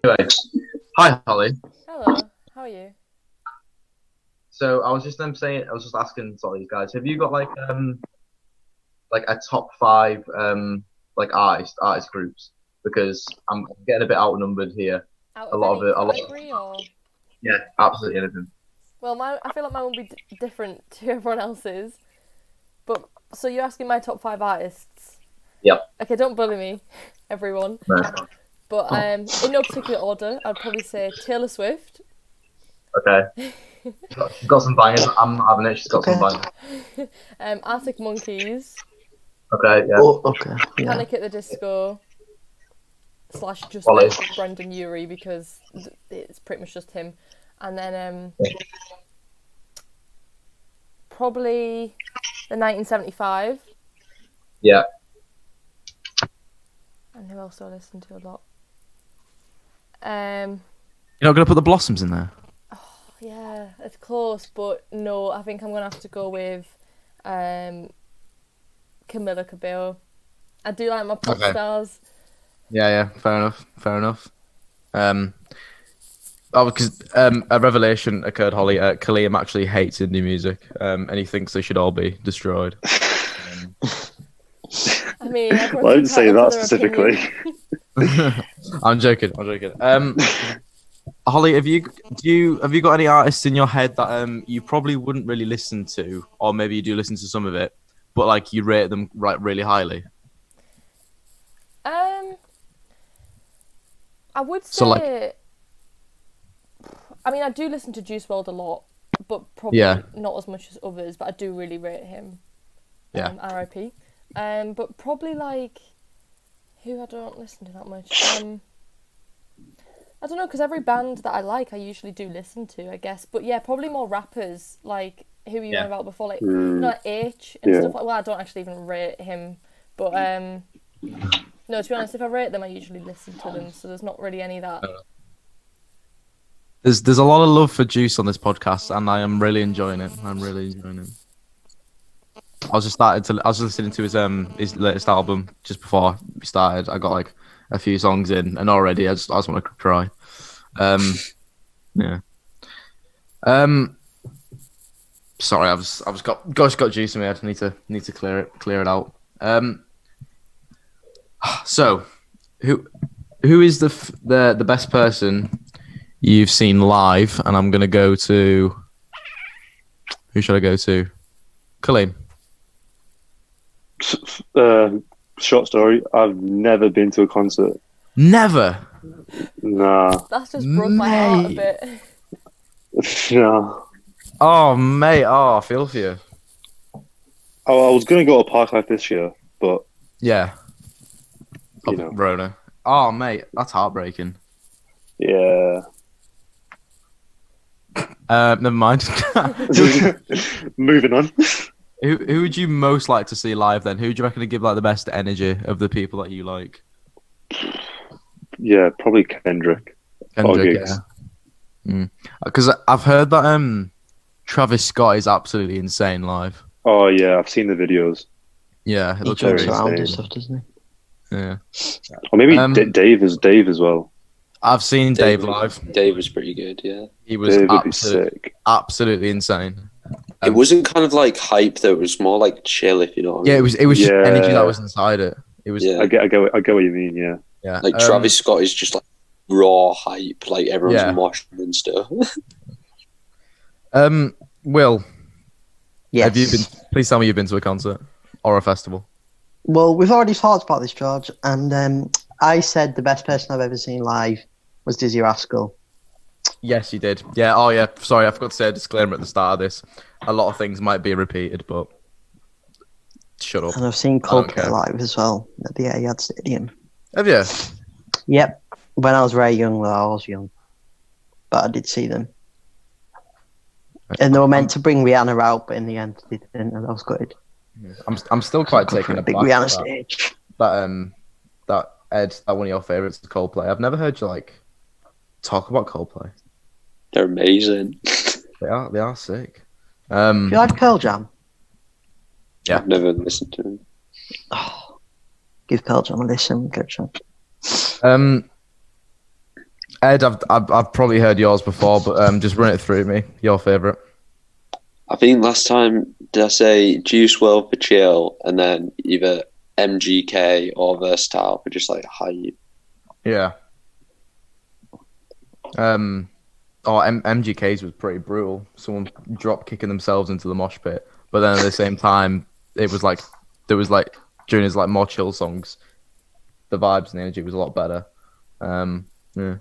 Anyway, hi Holly. Hello, how are you? So I was just saying, I was just asking sort of these guys, have you got like a top five like artist groups? Because I'm getting a bit outnumbered here. Out A of lot of any it, a lot. category or? Yeah, absolutely anything. Well, I feel like mine will be different to everyone else's. But so you're asking my top five artists? Yep. Okay, don't bully me, everyone. No. But in no particular order, I'd probably say Taylor Swift, Okay. She's got some bangers. I'm not having it. She's got some Okay. bangers. Arctic Monkeys, Okay. Yeah. Oh, okay. Yeah. Panic at the Disco, slash just Wally. Brendan Urie because it's pretty much just him, and then probably the 1975. Yeah. And who else do I listen to a lot? You're not going to put the Blossoms in there? Yeah, it's close, but no, I think I'm gonna have to go with Camila Cabello. I do like my pop Okay. stars. Yeah, fair enough. Because a revelation occurred, Holly. Kaliam actually hates indie music, and he thinks they should all be destroyed. I mean, Well, I didn't say that their specifically. opinion. I'm joking. Holly, have you got any artists in your head that you probably wouldn't really listen to, or maybe you do listen to some of it, but like you rate them really highly? I would say. So, like- I mean, I do listen to Juice WRLD a lot, but probably Yeah. not as much as others. But I do really rate him. Yeah. R.I.P. But probably like who I don't listen to that much. I don't know, because every band that I like, I usually do listen to, I guess. But yeah, probably more rappers, like who you were about before, like, like H and stuff like. Well, I don't actually even rate him, but no, to be honest, if I rate them, I usually listen to them. So there's not really any that. There's a lot of love for Juice on this podcast, and I am really enjoying it. I was listening to his latest album just before we started. I got like a few songs in, and already I just want to cry. Yeah. Sorry, I've got juice in my head. Need to clear it out. So, who is the best person you've seen live? And I'm gonna go to. Who should I go to? Kaleem. Short story. I've never been to a concert. Never. Nah. That's just broke my heart a bit. Nah. Oh mate, I feel for you. I was gonna go to Parklife this year, but Yeah. you know, Rona. Oh mate, that's heartbreaking. yeah. Never mind. Moving on. Who would you most like to see live then? Who do you reckon to give like the best energy of the people that you like? Yeah, probably Kendrick. Kendrick, gigs. yeah. Because I've heard that Travis Scott is absolutely insane live. Oh yeah, I've seen the videos. Yeah, it He looks jumps very around and insane. stuff, doesn't Yeah. Or maybe Dave as well. I've seen Dave live. Dave was pretty good, yeah. He was Dave would be sick. absolutely insane. It wasn't kind of like hype though, it was more like chill, if you know what I mean. Yeah, it was just Yeah. energy that was inside it. It was Yeah. I get what you mean. Yeah. yeah. Like Travis Scott is just like raw hype, like everyone's moshing and stuff. Will, Yes. have you been? Please tell me you've been to a concert or a festival. Well, we've already talked about this, George, and I said the best person I've ever seen live was Dizzy Rascal. Yes, you did. Yeah. Oh, yeah. Sorry, I forgot to say a disclaimer at the start of this. A lot of things might be repeated, but shut up. And I've seen don't care. Coldplay live as well at the Etihad Stadium. Have you? Yep. When I was very young, though, I was young. But I did see them. And they were meant to bring Rihanna out, but in the end, they didn't, and that was good. I'm still quite taken A big aback. Rihanna stage. That Ed, that one of your favorites is Coldplay. I've never heard you like talk about Coldplay. They're amazing. They are sick. Do you like Pearl Jam? Yeah. I've never listened to him. Oh, give Pearl Jam a listen, good chance. Ed, I've probably heard yours before, but just run it through me. Your favourite? I think last time did I say Juice WRLD for chill, and then either MGK or Versatile for just like hype. Yeah. MGK's was pretty brutal. Someone drop kicking themselves into the mosh pit, but then at the same time, it was like there was like during his like more chill songs, the vibes and the energy was a lot better. Yeah.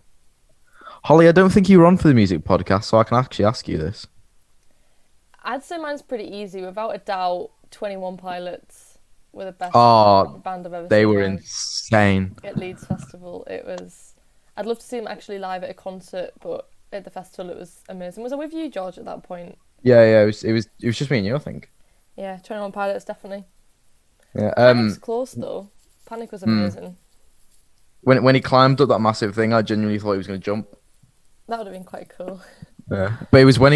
Holly, I don't think you were on for the music podcast, so I can actually ask you this. I'd say mine's pretty easy. Without a doubt, 21 Pilots were the best band I've ever seen. They were insane. At Leeds Festival. It was... I'd love to see them actually live at a concert, but at the festival it was amazing. Was I with you, George, at that point? Yeah, it was just me and you, I think. Yeah, 21 Pilots, definitely. Yeah, Panic's close, though. Panic was amazing. When he climbed up that massive thing, I genuinely thought he was going to jump. That would have been quite cool. Yeah, but it was when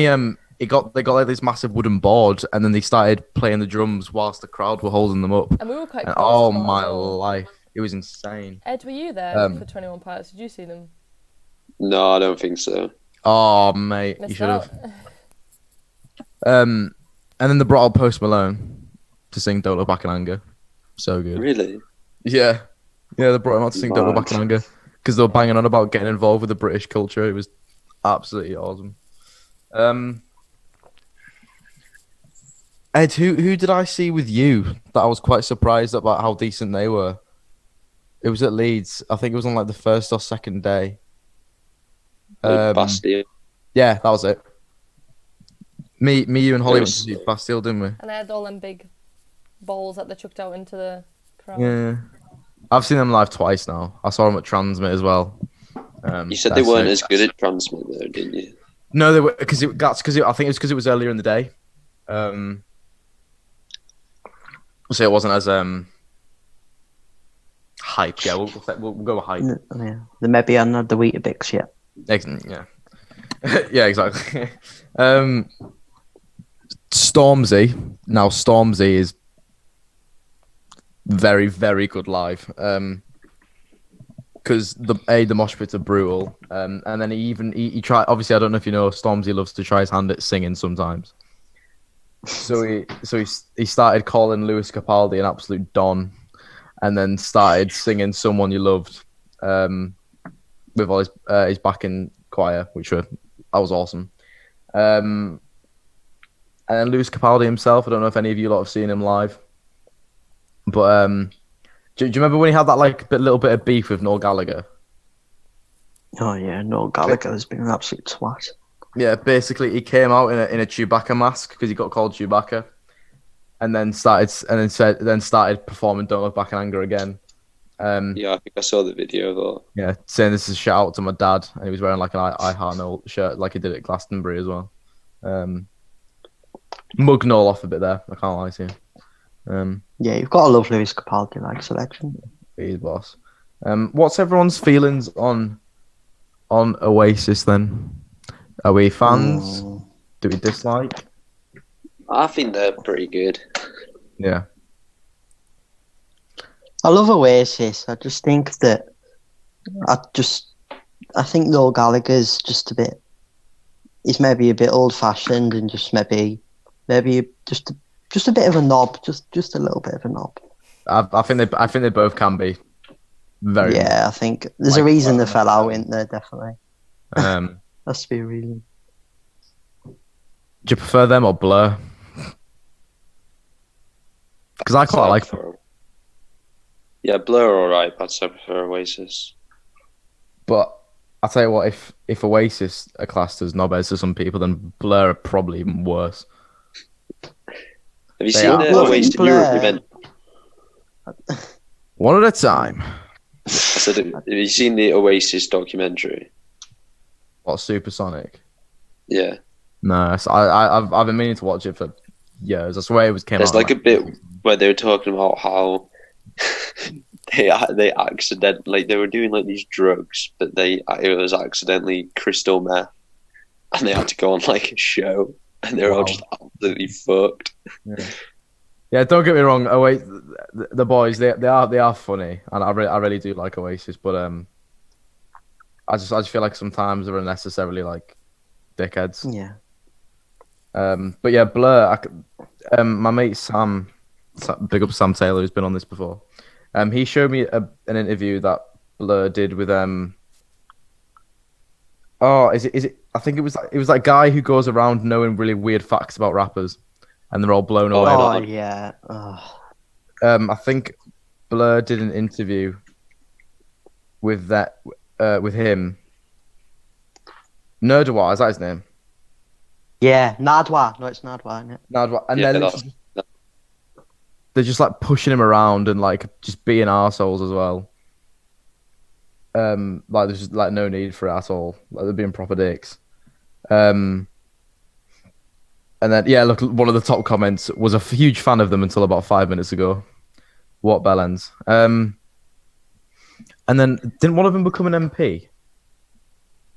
they got like this massive wooden board, and then they started playing the drums whilst the crowd were holding them up. And we were quite close. Oh my life, it was insane. Ed, were you there for 21 Pilots? Did you see them? No, I don't think so. Oh mate, you should have. And then they brought out Post Malone to sing "Don't Look Back in Anger." So good. Really? Yeah, they brought him out to sing "Don't Look Back in Anger" because they were banging on about getting involved with the British culture. It was absolutely awesome. Ed, who did I see with you that I was quite surprised about how decent they were? It was at Leeds. I think it was on like the first or second day. Bastille. Yeah, that was it. Me, you, and Holly went to see Bastille, didn't we? And they had all them big balls that they chucked out into the crowd. Yeah, I've seen them live twice now. I saw them at Transmit as well. You said they weren't as good at Transmit, though, didn't you? No, they were I think it was because it was earlier in the day. So it wasn't as hype. Yeah, we'll go with hype. Yeah, they maybe hadn't had the Weetabix yet. Yeah, yeah, exactly. Stormzy. Now Stormzy is very, very good live. Because the mosh pits are brutal. And then he tried. Obviously, I don't know if you know, Stormzy loves to try his hand at singing sometimes. So he started calling Lewis Capaldi an absolute don, and then started singing "Someone You Loved" with all his backing choir, that was awesome. And then Lewis Capaldi himself. I don't know if any of you lot have seen him live, but do you remember when he had that little bit of beef with Noel Gallagher? Oh yeah, Noel Gallagher has been an absolute twat. Yeah, basically he came out in a Chewbacca mask because he got called Chewbacca, and then started performing "Don't Look Back in Anger" again. Yeah, I think I saw the video though. Yeah, saying this is a shout out to my dad, and he was wearing like an I Heart Noel shirt, like he did at Glastonbury as well. Mug Noel off a bit there. I can't lie to you. Yeah, you've got a love Lewis Capaldi selection. He's boss. What's everyone's feelings on Oasis then? Are we fans? Do we dislike? I think they're pretty good. Yeah. I love Oasis. I just think that I think Noel Gallagher's just a bit. He's maybe a bit old fashioned and just maybe just a bit of a knob, just a little bit of a knob. I think they both can be. Very. Yeah, I think there's a reason they fell out, isn't there? Definitely. Has to be a reason. Do you prefer them or Blur? Because I quite like them. Yeah, Blur are alright, but I prefer Oasis. But I'll tell you what, if Oasis are classed as knobheads to some people, then Blur are probably even worse. Have you seen the Oasis Europe event? One at a time. I said, have you seen the Oasis documentary? What, Supersonic? Yeah. No, I've been meaning to watch it for years. I swear it came out. There's like a bit where they were talking about how they accidentally they were doing like these drugs, but it was accidentally crystal meth, and they had to go on like a show, and they're all just absolutely fucked. Yeah, don't get me wrong. The boys, they are funny, and I really do like Oasis, but I just feel like sometimes they're unnecessarily like dickheads. Yeah. But yeah, Blur. My mate big up Sam Taylor, who's been on this before. He showed me an interview that Blur did with Oh, is it? I think it was that guy who goes around knowing really weird facts about rappers, and they're all blown Oh, away. Oh God. yeah. Oh. I think Blur did an interview with with him. Nerdwar, is that his name? Yeah, Nadwa. No, it's Nadwa, isn't it? Nerdwar, and Yeah, they're just like pushing him around and like just being assholes as well. Like there's just like no need for it at all. Like they're being proper dicks. And then yeah, look, one of the top comments was a huge fan of them until about 5 minutes ago. What bellends? And then didn't one of them become an MP?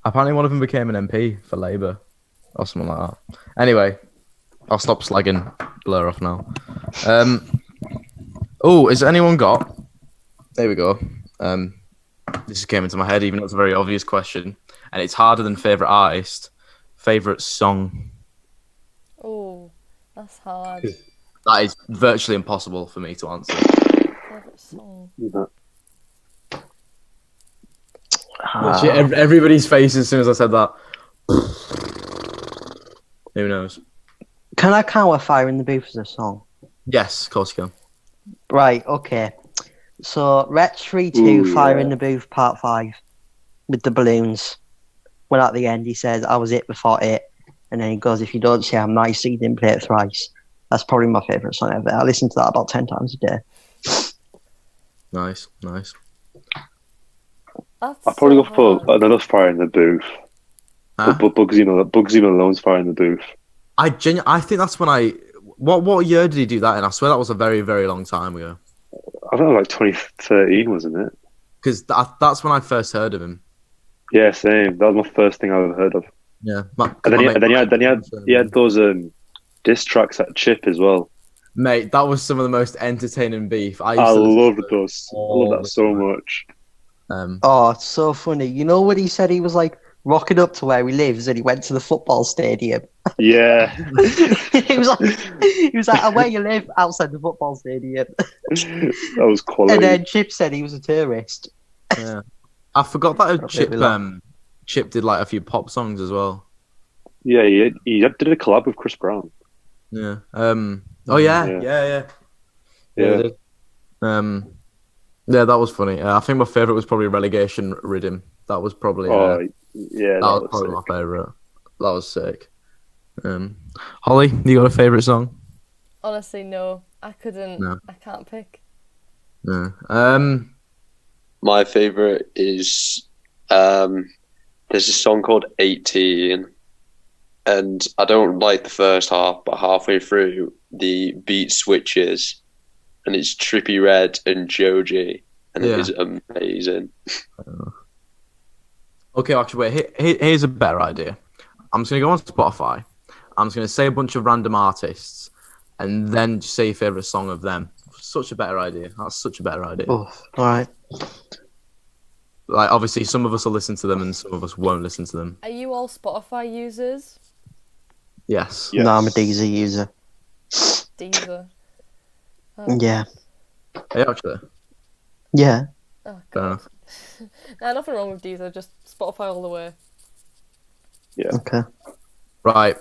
Apparently, one of them became an MP for Labour or something like that. Anyway, I'll stop slagging Blur off now. Oh, has anyone got? There we go. This just came into my head, even though it's a very obvious question, and it's harder than favorite artist. Favorite song. Oh, that's hard. That is virtually impossible for me to answer. Favorite song. Everybody's face as soon as I said that. Who knows? Can I count Fire in the Booth as a song? Yes, of course you can. Right, okay. So, Retch 3-2, Fire in the Booth, Part 5, with the balloons. When at the end he says, I was it before it. And then he goes, if you don't say I'm nice, you didn't play it thrice. That's probably my favourite song ever. I listen to that about 10 times a day. Nice. I'll probably go for another Fire in the Booth. Huh? But Bugsy Malone's Fire in the Booth. I think that's when What year did he do that in? I swear that was a very, very long time ago. I don't know, like 2013, wasn't it? Because that's when I first heard of him. Yeah, same. That was my first thing I ever heard of. Yeah. And then he had those diss tracks at Chip as well. Mate, that was some of the most entertaining beef. I loved those. I love that so much. Oh, it's so funny. You know when he said he was like rocking up to where he lives and he went to the football stadium? Yeah. he was like, where you live? Outside the football stadium. That was quality. And then Chip said he was a tourist. Yeah. I forgot that Chip did like a few pop songs as well. Yeah, he did a collab with Chris Brown. Yeah. Oh yeah. Yeah. Yeah, that was funny. I think my favorite was probably Relegation Rhythm. That was probably that was probably my favorite. That was sick. Holly, you got a favorite song? Honestly, no. I couldn't. No. I can't pick. No. My favorite is there's a song called 18, and I don't like the first half, but halfway through the beat switches, and it's Trippie Redd and Joji, and it is amazing. Okay, actually, wait. Here's a better idea. I'm just gonna go on Spotify. I'm just gonna say a bunch of random artists, and then just say your favorite song of them. Such a better idea. That's such a better idea. Oh, all right. Like, obviously, some of us will listen to them, and some of us won't listen to them. Are you all Spotify users? Yes. No, I'm a Deezer user. Deezer. Yeah. Hey, actually. Yeah. Oh, Fair God. enough. No, nothing wrong with Deezer. Just Spotify all the way. Yeah. Okay. Right.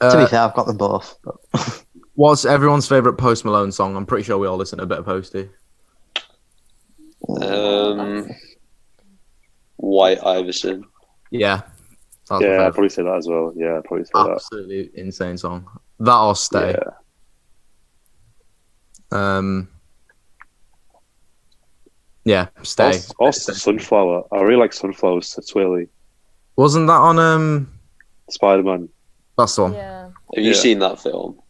To be fair, I've got them both. But... What's everyone's favourite Post Malone song? I'm pretty sure we all listen to a bit of Posty. White Iverson. Yeah. I'd probably say that as well. Yeah, I'd probably say that. Absolutely insane song. That or Stay. Yeah. Stay. Also Sunflower. I really like Sunflower's Twilly. Wasn't that on Spider-Man? That's the one. Yeah. Have you seen that film?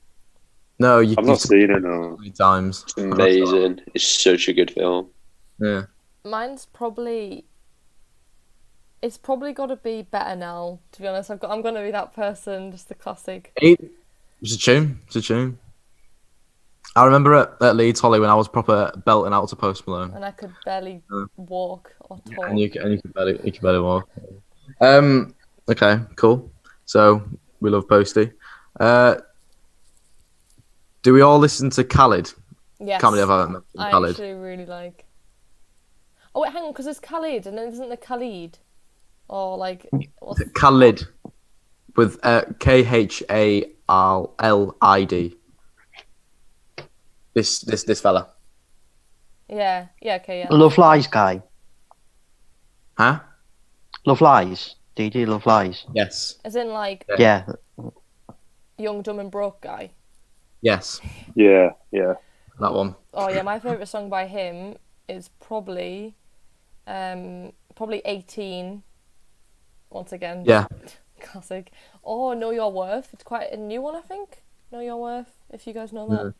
No, I've not seen it, no. Many times. It's amazing. It's such a good film. Yeah. Mine's probably... It's probably got to be Better Now, to be honest. I'm going to be that person, just the classic. It's a tune. I remember at Leeds, Holly, when I was proper belting out to Post Malone. And I could barely walk or talk. And you could barely walk. Okay, cool. So we love Posty. Do we all listen to Khalid? Yes. Can't believe I haven't mentioned I Khalid. actually really like. Oh wait, hang on, because there's Khalid, and then isn't there Khalid? Or like what's... Khalid with Khalid. This fella. Yeah. Okay. Yeah. Love Lies guy. Huh? Love Lies. Do you do Love Lies? Yes. As in like Yeah. young, dumb, and broke guy. Yes. Yeah. That one. Oh yeah, my favourite song by him is probably 18. Once again. Yeah. Classic. Oh, Know Your Worth. It's quite a new one, I think. Know Your Worth, if you guys know that.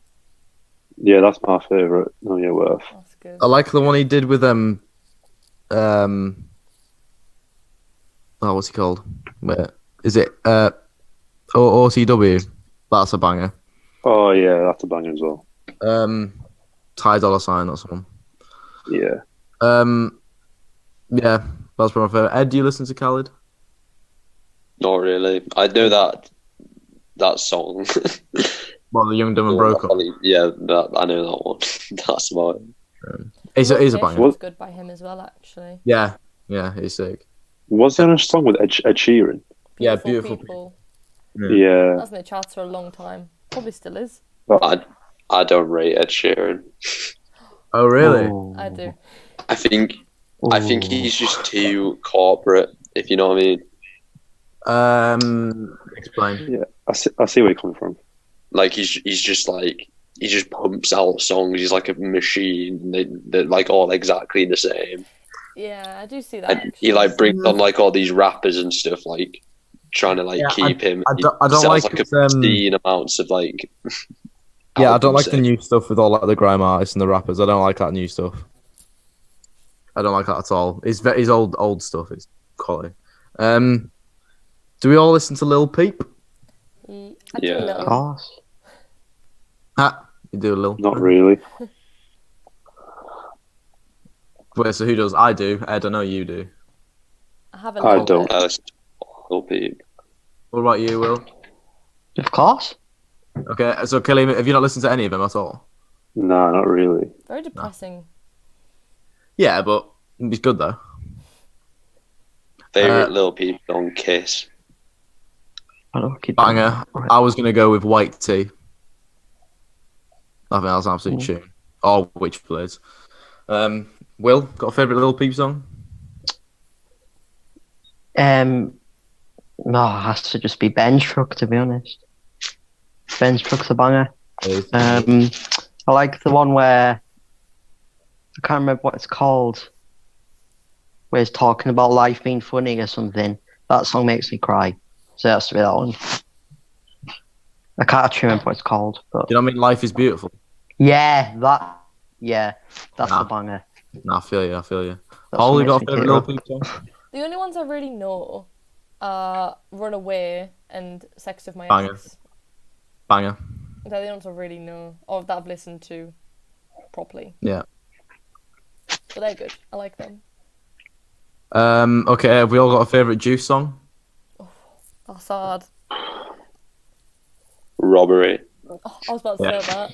Yeah, that's my favourite. Know Your Worth. That's good. I like the one he did with what's he called? Wait, is it OTW? That's a banger. Oh yeah, that's a banger as well. Ty Dolla Sign, that's one. Yeah. Yeah, that's probably my favorite. Ed, do you listen to Khalid? Not really. I know that song. Well, the Young Dumb and Broke. Yeah, I know that one. That's about it. It's a banger. Was good by him as well, actually. Yeah, it's sick. Was there a song with Ed Sheeran? Beautiful People. Yeah. That's in the charts for a long time. Probably still is. I don't rate Ed Sheeran. Oh really? Oh. I do. I think he's just too corporate, if you know what I mean. Explain. Yeah, I see where you're coming from. Like he just pumps out songs. He's like a machine. They're like all exactly the same. Yeah, I do see that. And he like brings on like all these rappers and stuff, like trying to keep him. I don't like obscene amounts of like. Yeah, I don't like the new stuff with all like the grime artists and the rappers. I don't like that new stuff. I don't like that at all. His old stuff is quality. Do we all listen to Lil Peep? I do a Of little. course. You do a little. Not really. Wait, so who does? I do. Ed, I know you do. I have a I little don't. bit. Lil Peep. What about you, Will? Of course. Okay, so Kelly, have you not listened to any of them at all? No, not really. Very depressing. Yeah, but he's good though. Favorite Lil Peep song, Kiss. Banger. I was gonna go with White Tea. I think that's an absolute tune. Or Witchblades. Will, got a favourite Lil Peep song? No, it has to just be Ben's Truck, to be honest. Ben's Truck's a banger. I like the one where I can't remember what it's called. Where he's talking about life being funny or something. That song makes me cry. So it has to be that one. I can't actually remember what it's called. But You know what I mean? Life is Beautiful. yeah, that's the banger. Nah, I feel you. That's Holly, what got a makes me favourite tear Lil up. Peep song? The only ones I really know are Runaway and Sex of My Banger. Ex. Banger. They're the ones I really know, or that I've listened to properly. Yeah. But they're good. I like them. Okay, have we all got a favourite Juice song? That's hard. Robbery. Oh, I was about to Yeah. say that.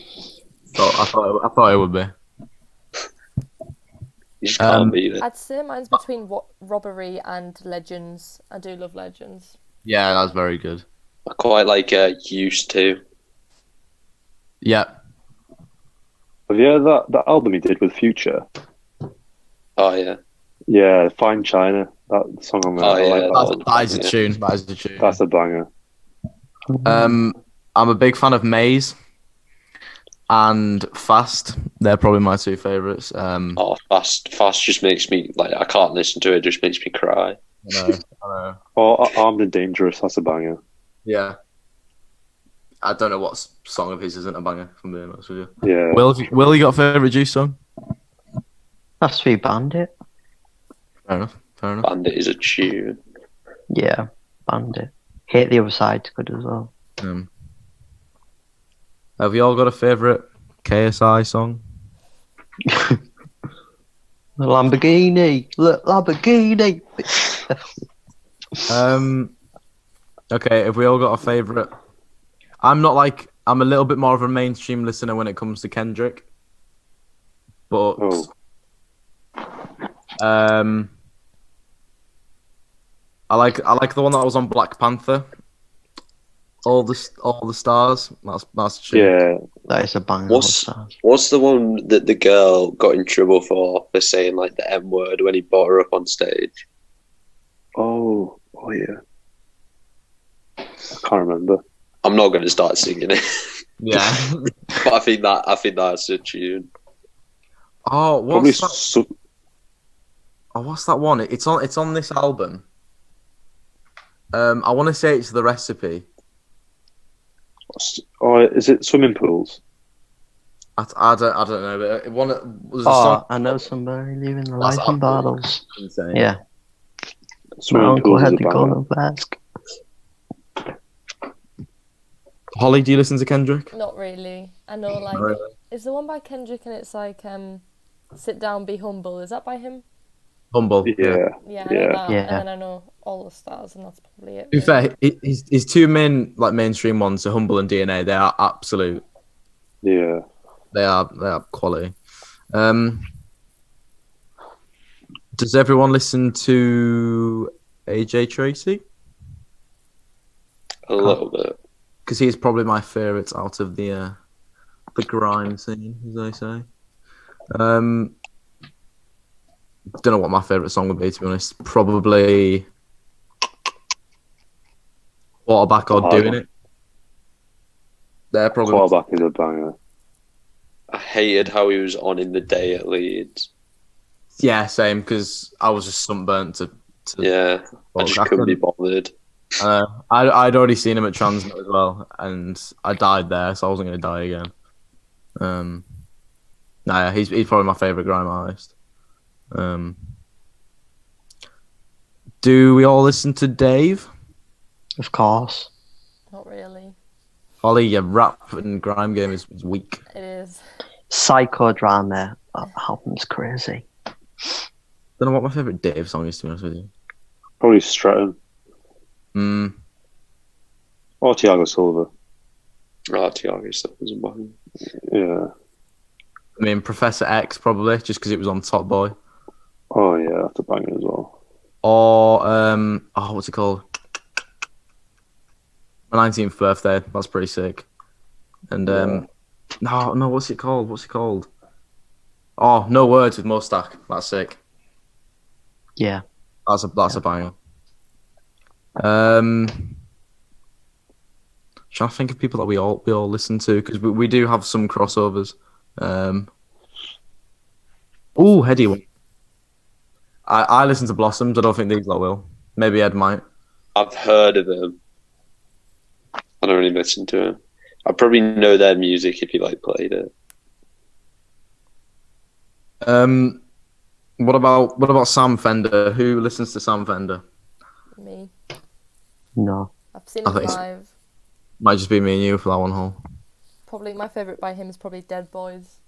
I thought it would be. You just can't beat it. I'd say mine's between Robbery and Legends. I do love Legends. Yeah, that's very good. I quite like Used To. Yeah. Have you heard that album he did with Future? Oh yeah. Yeah, Fine China. That song on there. Oh, I yeah, like that one. That is a tune. That is a tune. That's a banger. I'm a big fan of Maze and Fast. They're probably my two favourites. Oh, Fast just makes me I can't listen to it. It just makes me cry. I know. Or Armed and Dangerous. That's a banger. Yeah. I don't know what song of his isn't a banger, if I'm being honest with you. Yeah. Will, you got a favourite Juice song? Has to be Bandit. Fair enough. Bandit is a tune. Yeah, Bandit. Hate the Other Side's good as well. Have you all got a favourite KSI song? The Lamborghini. Look, Lamborghini. Okay, if we all got a favorite, I'm a little bit more of a mainstream listener when it comes to Kendrick, but I like the one that was on Black Panther. All the stars. That's true. Yeah, That is a banger. What's the one that the girl got in trouble for saying like the M word when he brought her up on stage? Oh yeah. I can't remember. I'm not going to start singing it. Yeah. But I think that's a tune. Oh, what's that one? It's on this album. I want to say it's The Recipe. Oh, is it Swimming Pools? I don't know, but there's a song. I know somebody living the life in bottles. Insane. Yeah. Swimming My uncle Pools had is to a go banger. to Basque. Holly, do you listen to Kendrick? Not really. I know, like, is the one by Kendrick and it's like, sit down, be humble. Is that by him? Humble. Yeah. Yeah, I know that. Yeah. And then I know All the Stars, and that's probably it. To be fair, his two main mainstream ones, so Humble and DNA, they are absolute. Yeah. They are quality. Does everyone listen to AJ Tracy? A little bit. Because he's probably my favourite out of the grime scene, as they say. Don't know what my favourite song would be, to be honest. Probably Quarterback or Doing It. They're probably Quarterback is a banger. I hated how he was on In the Day at Leeds. Yeah, same, because I was just sunburnt to yeah, I just couldn't be bothered. I'd already seen him at Transmit as well, and I died there, so I wasn't going to die again. He's probably my favourite grime artist. Do we all listen to Dave? Of course. Not really. Holly, your rap and grime game is weak. It is. Psychodrama. That album's crazy. Don't know what my favourite Dave song is, to be honest with you. Probably Stratton. Or Thiago Silva. Thiago Silva's a banger. Yeah. I mean, Professor X probably, just because it was on Top Boy. Oh yeah, that's a banger as well. Or what's it called? My 19th birthday. That's pretty sick. And no, what's it called? Oh, No Words with Mustak. That's sick. Yeah. That's a banger. Trying to think of people that we all listen to, because we do have some crossovers. Heady one. I listen to Blossoms. I don't think these lot will. Maybe Ed might. I've heard of them. I don't really listen to them. I probably know their music if you played it. What about Sam Fender? Who listens to Sam Fender? Me. No. I've seen him live. Might just be me and you for that one, Hole. Probably my favourite by him is probably Dead Boys.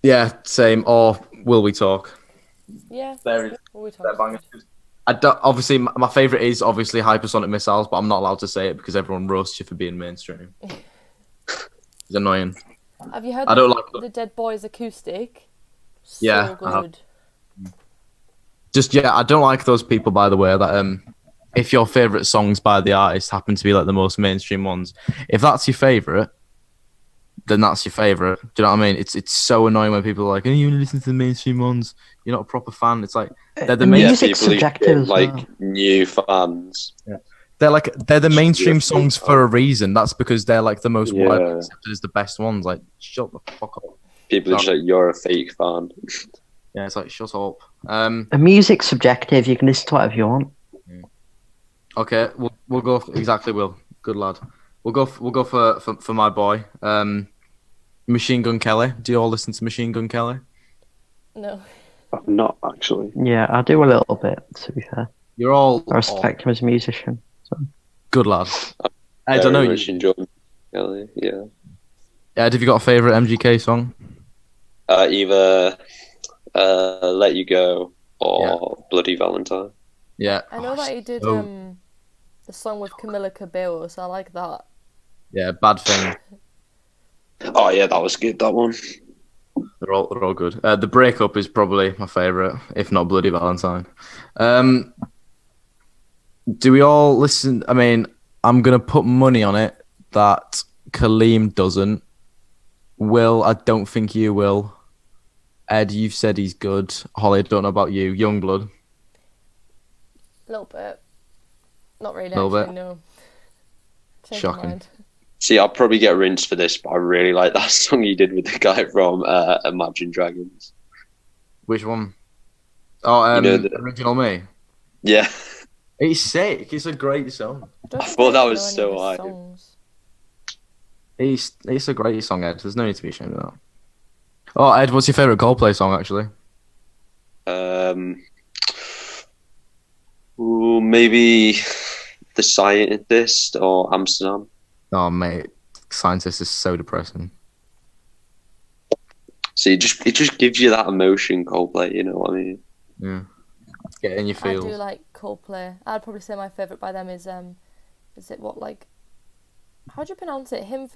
Yeah, same. Or Will We Talk? Yeah. They're obviously, my favourite is obviously Hypersonic Missiles, but I'm not allowed to say it because everyone roasts you for being mainstream. It's annoying. Have you heard the Dead Boys acoustic? So good. I don't like those people, by the way, that if your favourite songs by the artist happen to be the most mainstream ones, if that's your favourite, then that's your favourite. Do you know what I mean? It's so annoying when people are like, "Oh, you only listen to the mainstream ones. You're not a proper fan." It's like they're the music's subjective, new fans. Yeah. They're the mainstream songs for a reason. That's because they're the most widely accepted as the best ones. Shut the fuck up. People are just you're a fake fan. Yeah, it's shut up. The music's subjective. You can listen to whatever you want. Okay, we'll go exactly. Will, good lad. We'll go for my boy, Machine Gun Kelly. Do you all listen to Machine Gun Kelly? No. I'm not actually. Yeah, I do a little bit. To be fair, I respect him as a musician. So. Good lad. I don't know. Enjoy Kelly. Yeah. Ed, have you got a favorite MGK song? Either Let You Go Yeah. or Bloody Valentine. Yeah. I know that he did so- the song with Camila Cabello, so I like that. Yeah, Bad Thing. Oh yeah, that was good. That one. They're all good. The Breakup is probably my favorite, if not Bloody Valentine. Do we all listen? I mean, I'm gonna put money on it that Kaleem doesn't. Will, I don't think you will. Ed, you've said he's good. Holly, I don't know about you. Youngblood, A little bit. Not really, a little actually, bit. no. Change my Shocking. mind. See, I'll probably get rinsed for this, but I really like that song you did with the guy from Imagine Dragons. Which one? Oh, You know Original Me. Yeah, It's sick. It's a great song. Don't I think thought that even was know any so of his high. songs. It's a great song, Ed. There's no need to be ashamed of that. Oh, Ed, what's your favorite Coldplay song, actually? Maybe The Scientist or Amsterdam. Oh, mate, Scientist is so depressing. See, it just gives you that emotion, Coldplay. You know what I mean? Yeah. Get in your I do feels. like Coldplay. I'd probably say my favourite by them is it what, like, how do you pronounce it? Hymn?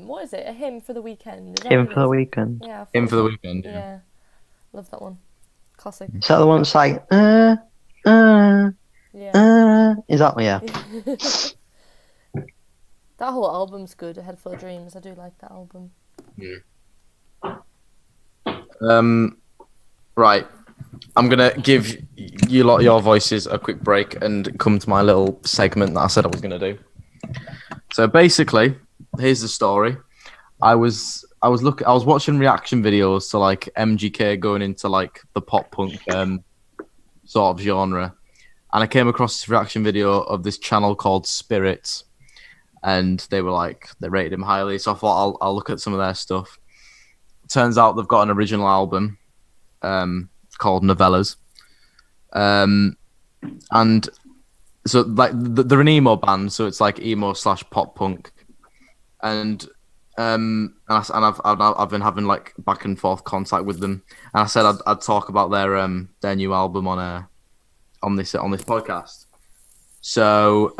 What is it? A hymn for the weekend? Is that Him what it for the is? weekend. Yeah, I thought In it for the was weekend. that. Yeah. Yeah, love that one. Classic. Is that the one that's like, Yeah. is that one? Yeah. That whole album's good. A Head Full of Dreams. I do like that album. Right. I'm gonna give you lot your voices a quick break and come to my little segment that I said I was gonna do. So basically, here's the story. I was watching reaction videos to like MGK going into like the pop punk sort of genre, and I came across this reaction video of this channel called Spirits, and they rated him highly. So I thought I'll look at some of their stuff. Turns out they've got an original album called Novellas, and so like they're an emo band, so it's like emo / pop punk, and I've been having like back and forth contact with them, and I said I'd talk about their new album on this podcast. So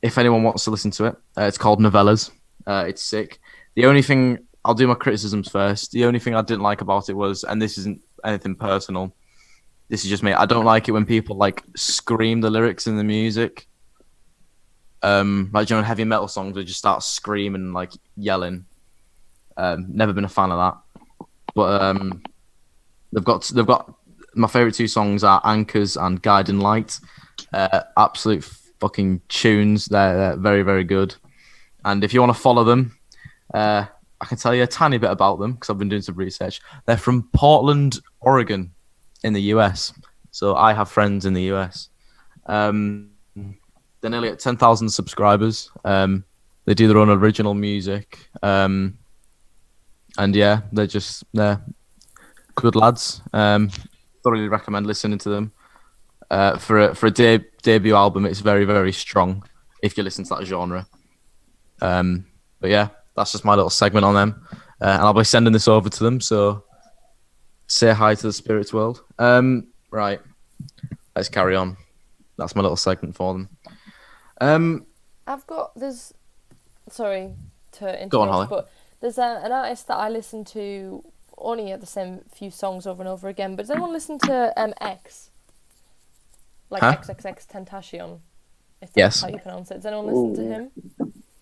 if anyone wants to listen to it, it's called Novellas. It's sick. The only thing I'll do my criticisms first. The only thing I didn't like about it was, and this isn't anything personal, this is just me. I don't like it when people like scream the lyrics in the music. Like, you know, heavy metal songs, they just start screaming, like yelling. Never been a fan of that. But they've got my favorite two songs are Anchors and Guiding Light. Absolute fucking tunes. They're very, very good. And if you want to follow them, I can tell you a tiny bit about them because I've been doing some research. They're from Portland, Oregon, in the US. So I have friends in the US. They're nearly at 10,000 subscribers. They do their own original music. And yeah, they're good lads. Thoroughly recommend listening to them. For a debut album, it's very, very strong if you listen to that genre. But yeah, that's just my little segment on them. And I'll be sending this over to them. So say hi to the Spirits world. Right. Let's carry on. That's my little segment for them. Sorry to interrupt, Go on, Holly. but there's an artist that I listen to only at the same few songs over and over again. But does anyone listen to X? Like XXX Tentacion? If that's Yes. how you pronounce it. Does anyone listen to him?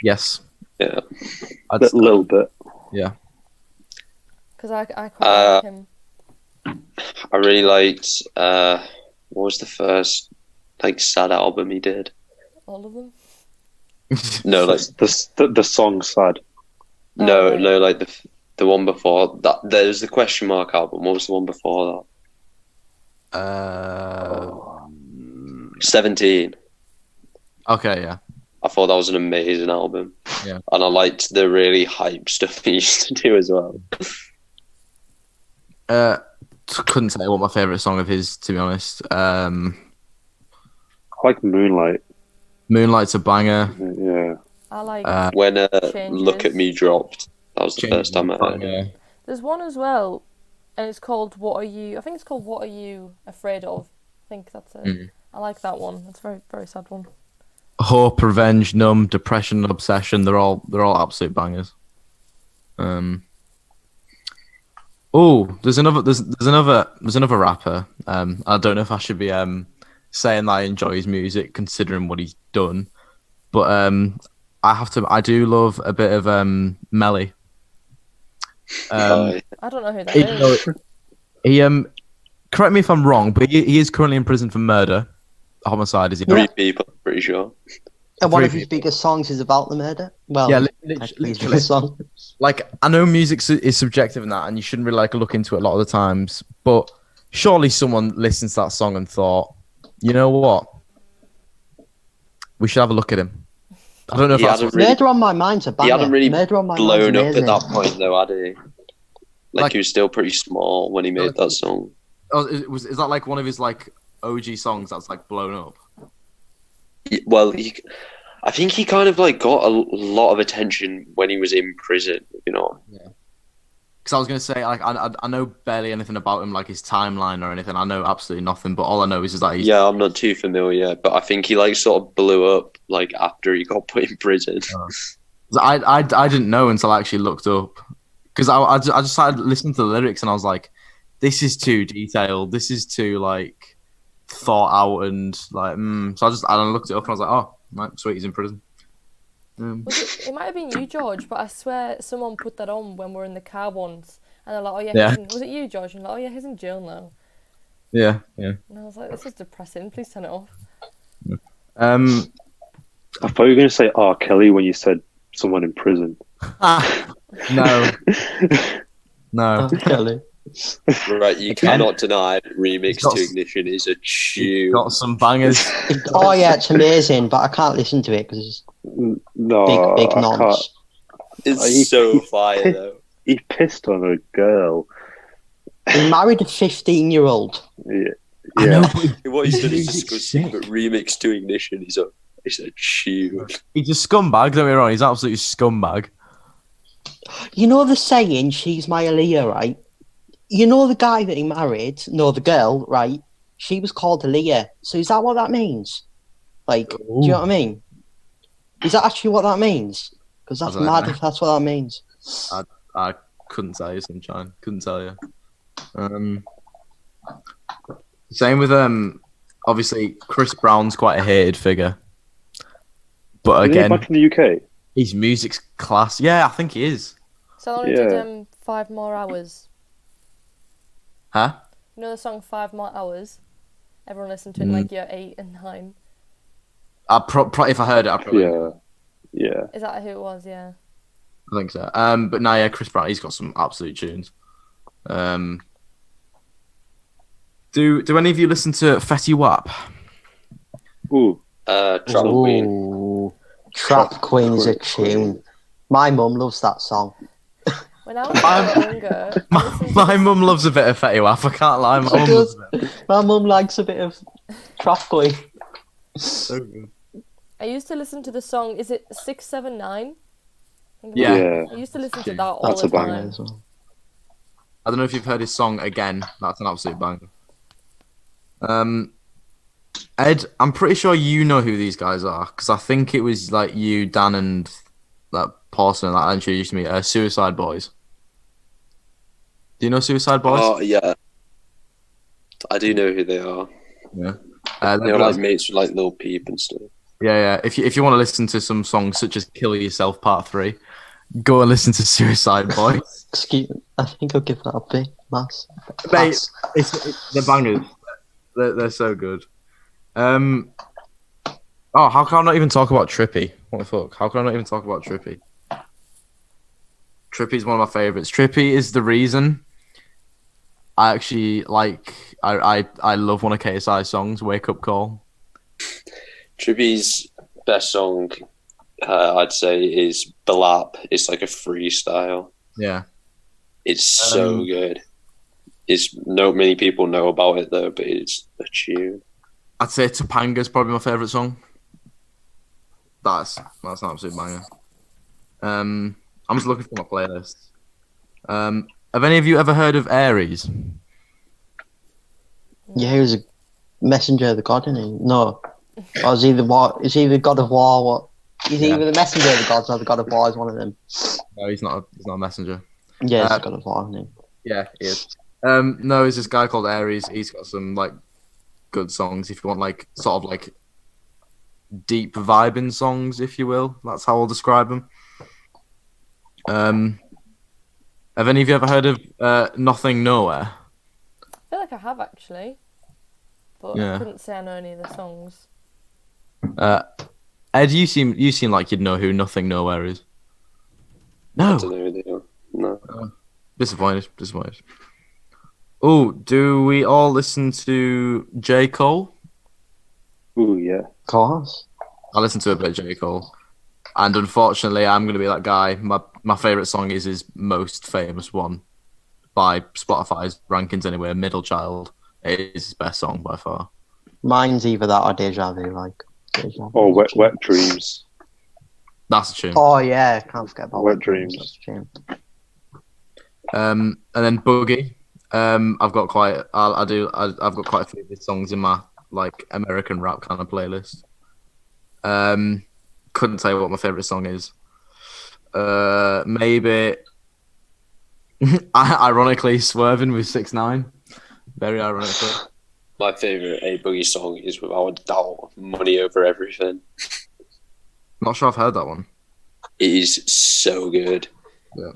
Yes. Yeah, A little bit. Yeah. Because I quite like him. I really liked. What was the first like sad album he did? All of them? No, like The song sad. no, right. no, like the one before that. There's the question mark album. What was the one before that? 17. Okay, yeah. I thought that was an amazing album. Yeah. And I liked the really hype stuff he used to do as well. Couldn't say what my favorite song of his, to be honest. I like Moonlight. Moonlight's a banger. Yeah. I like When Changes. Look at Me dropped, that was the first time I heard it. Yeah. There's one as well, and it's called What Are You? I think it's called What Are You Afraid Of? I think that's it. I like that one. It's a very, very sad one. Hope, Revenge, Numb, Depression, Obsession. They're all absolute bangers. There's another rapper. I don't know if I should be saying that I enjoy his music considering what he's done, but I do love a bit of Melly. I don't know who that is. He correct me if I'm wrong, but he is currently in prison for murder, homicide. Is he? Three people, pretty sure. And one of his biggest songs is about the murder. Well, yeah, his biggest song. Like, I know music is subjective and that, and you shouldn't really like look into it a lot of the times. But surely someone listens to that song and thought, you know what, we should have a look at him. I don't know if that's really, Murder on My Mind's a banger. He hadn't really Murder on My blown Mind's up amazing. at that point, though, had he? Like he was still pretty small when he made that song. Oh, is that like one of his like OG songs that's like blown up? Well, I think he kind of like got a lot of attention when he was in prison, you know. Yeah. Because I was gonna say, like, I know barely anything about him, like his timeline or anything. I know absolutely nothing, but all I know is that he's. Yeah, I'm not too familiar, but I think he like sort of blew up like after he got put in prison. I didn't know until I actually looked up, because I just started listening to the lyrics and I was like, this is too detailed. This is too like thought out and like. So I looked it up and I was like, oh, right, sweet, he's in prison. It might have been you, George, but I swear someone put that on when we were in the car once, and they're like, "Oh yeah, was it you, George?" And like, "Oh yeah, he's in jail now." Yeah. And I was like, "This is depressing. Please turn it off." I thought you were going to say R. Kelly when you said someone in prison. No. R. Kelly. Right, you cannot deny Remix to Ignition is a tune. Got some bangers. Oh yeah, it's amazing, but I can't listen to it because it's big nonsense. It's so fire though. He pissed on a girl. He married a 15-year-old. Yeah. I know, What he's done is disgusting, but Remix to Ignition is a tune. He's a scumbag, don't get me wrong, he's absolutely scumbag. You know the saying, she's my Aaliyah, right? You know the guy that he married, the girl, right? She was called Aaliyah. So is that what that means? Like, do you know what I mean? Is that actually what that means? Because that's mad if that's what that means. I couldn't tell you, Sunshine. Couldn't tell you. Same with obviously Chris Brown's quite a hated figure. But Is he again, back in the UK? his music's class. Yeah, I think he is. So I did 5 More Hours. Huh? You know the song 5 More Hours? Everyone listened to it in like year 8 and 9. If I heard it, I probably. Yeah. Is that who it was? Yeah. I think so. But no, yeah, Chris Brown, he's got some absolute tunes. Do any of you listen to Fetty Wap? Ooh. Trap Queen. Trap Queen is a tune. My mum loves that song. When I was younger, My mum loves a bit of Fetty Wap. I can't lie. My mum likes a bit of Trap Queen. So good. I used to listen to the song. Is it 679? Yeah. I used to listen to that all the banger time. as well. I don't know if you've heard his song Again. That's an absolute banger. Ed, I'm pretty sure you know who these guys are because I think it was like you, Dan, and that Paulson that introduced me. Suicide Boys. Do you know Suicide Boys? Oh yeah, I do know who they are. Yeah, they're like mates with like Lil Peep and stuff. Yeah. If you want to listen to some songs such as "Kill Yourself" Part 3, go and listen to Suicide Boys. Excuse me, I think I'll give that a big mass. Mate, they're bangers. They're so good. How can I not even talk about Trippy? What the fuck? How can I not even talk about Trippy? Trippy's one of my favourites. Trippy is the reason I actually like. I love one of KSI's songs, "Wake Up Call." Trippy's best song, I'd say, is "Belap." It's like a freestyle. Yeah, it's so good. It's not many people know about it though, but it's a tune. I'd say Topanga's probably my favourite song. That's an absolute banger. I'm just looking for my playlist. Have any of you ever heard of Aries? Yeah, he was a messenger of the god, isn't he? No. Or is he the war? Is he the god of war? What? He's Yeah. either the messenger of the gods or the god of war. Is one of them. No, he's not. He's not a messenger. Yeah, he's the god of war, isn't Yeah, he is. No, it's this guy called Aries. He's got some like good songs. If you want like sort of like deep vibing songs, if you will, that's how I'll describe them. Have any of you ever heard of Nothing Nowhere? I feel like I have actually, but Yeah. I couldn't say I know any of the songs. Ed, you seem like you'd know who Nothing Nowhere is. I No, don't know who they are. No. disappointed. Oh, do we all listen to J. Cole? Ooh, yeah. Of course. I listen to a bit of J. Cole, and unfortunately, I'm going to be that guy. My favorite song is his most famous one by Spotify's rankings anyway. Middle Child. It is his best song by far. Mine's either that or Deja Vu. Like. Deja Vu. Or Wet Dreams. That's a tune. Oh yeah, can't forget about Wet Dreams. That's a tune. And then Boogie. I've got quite I've got quite a few of his songs in my like American rap kind of playlist. Couldn't tell you what my favorite song is. Maybe ironically Swerving with 6ix9ine. Very ironically. My favourite A Boogie song is without a doubt Money Over Everything. Not sure I've heard that one. It is so good. Yeah.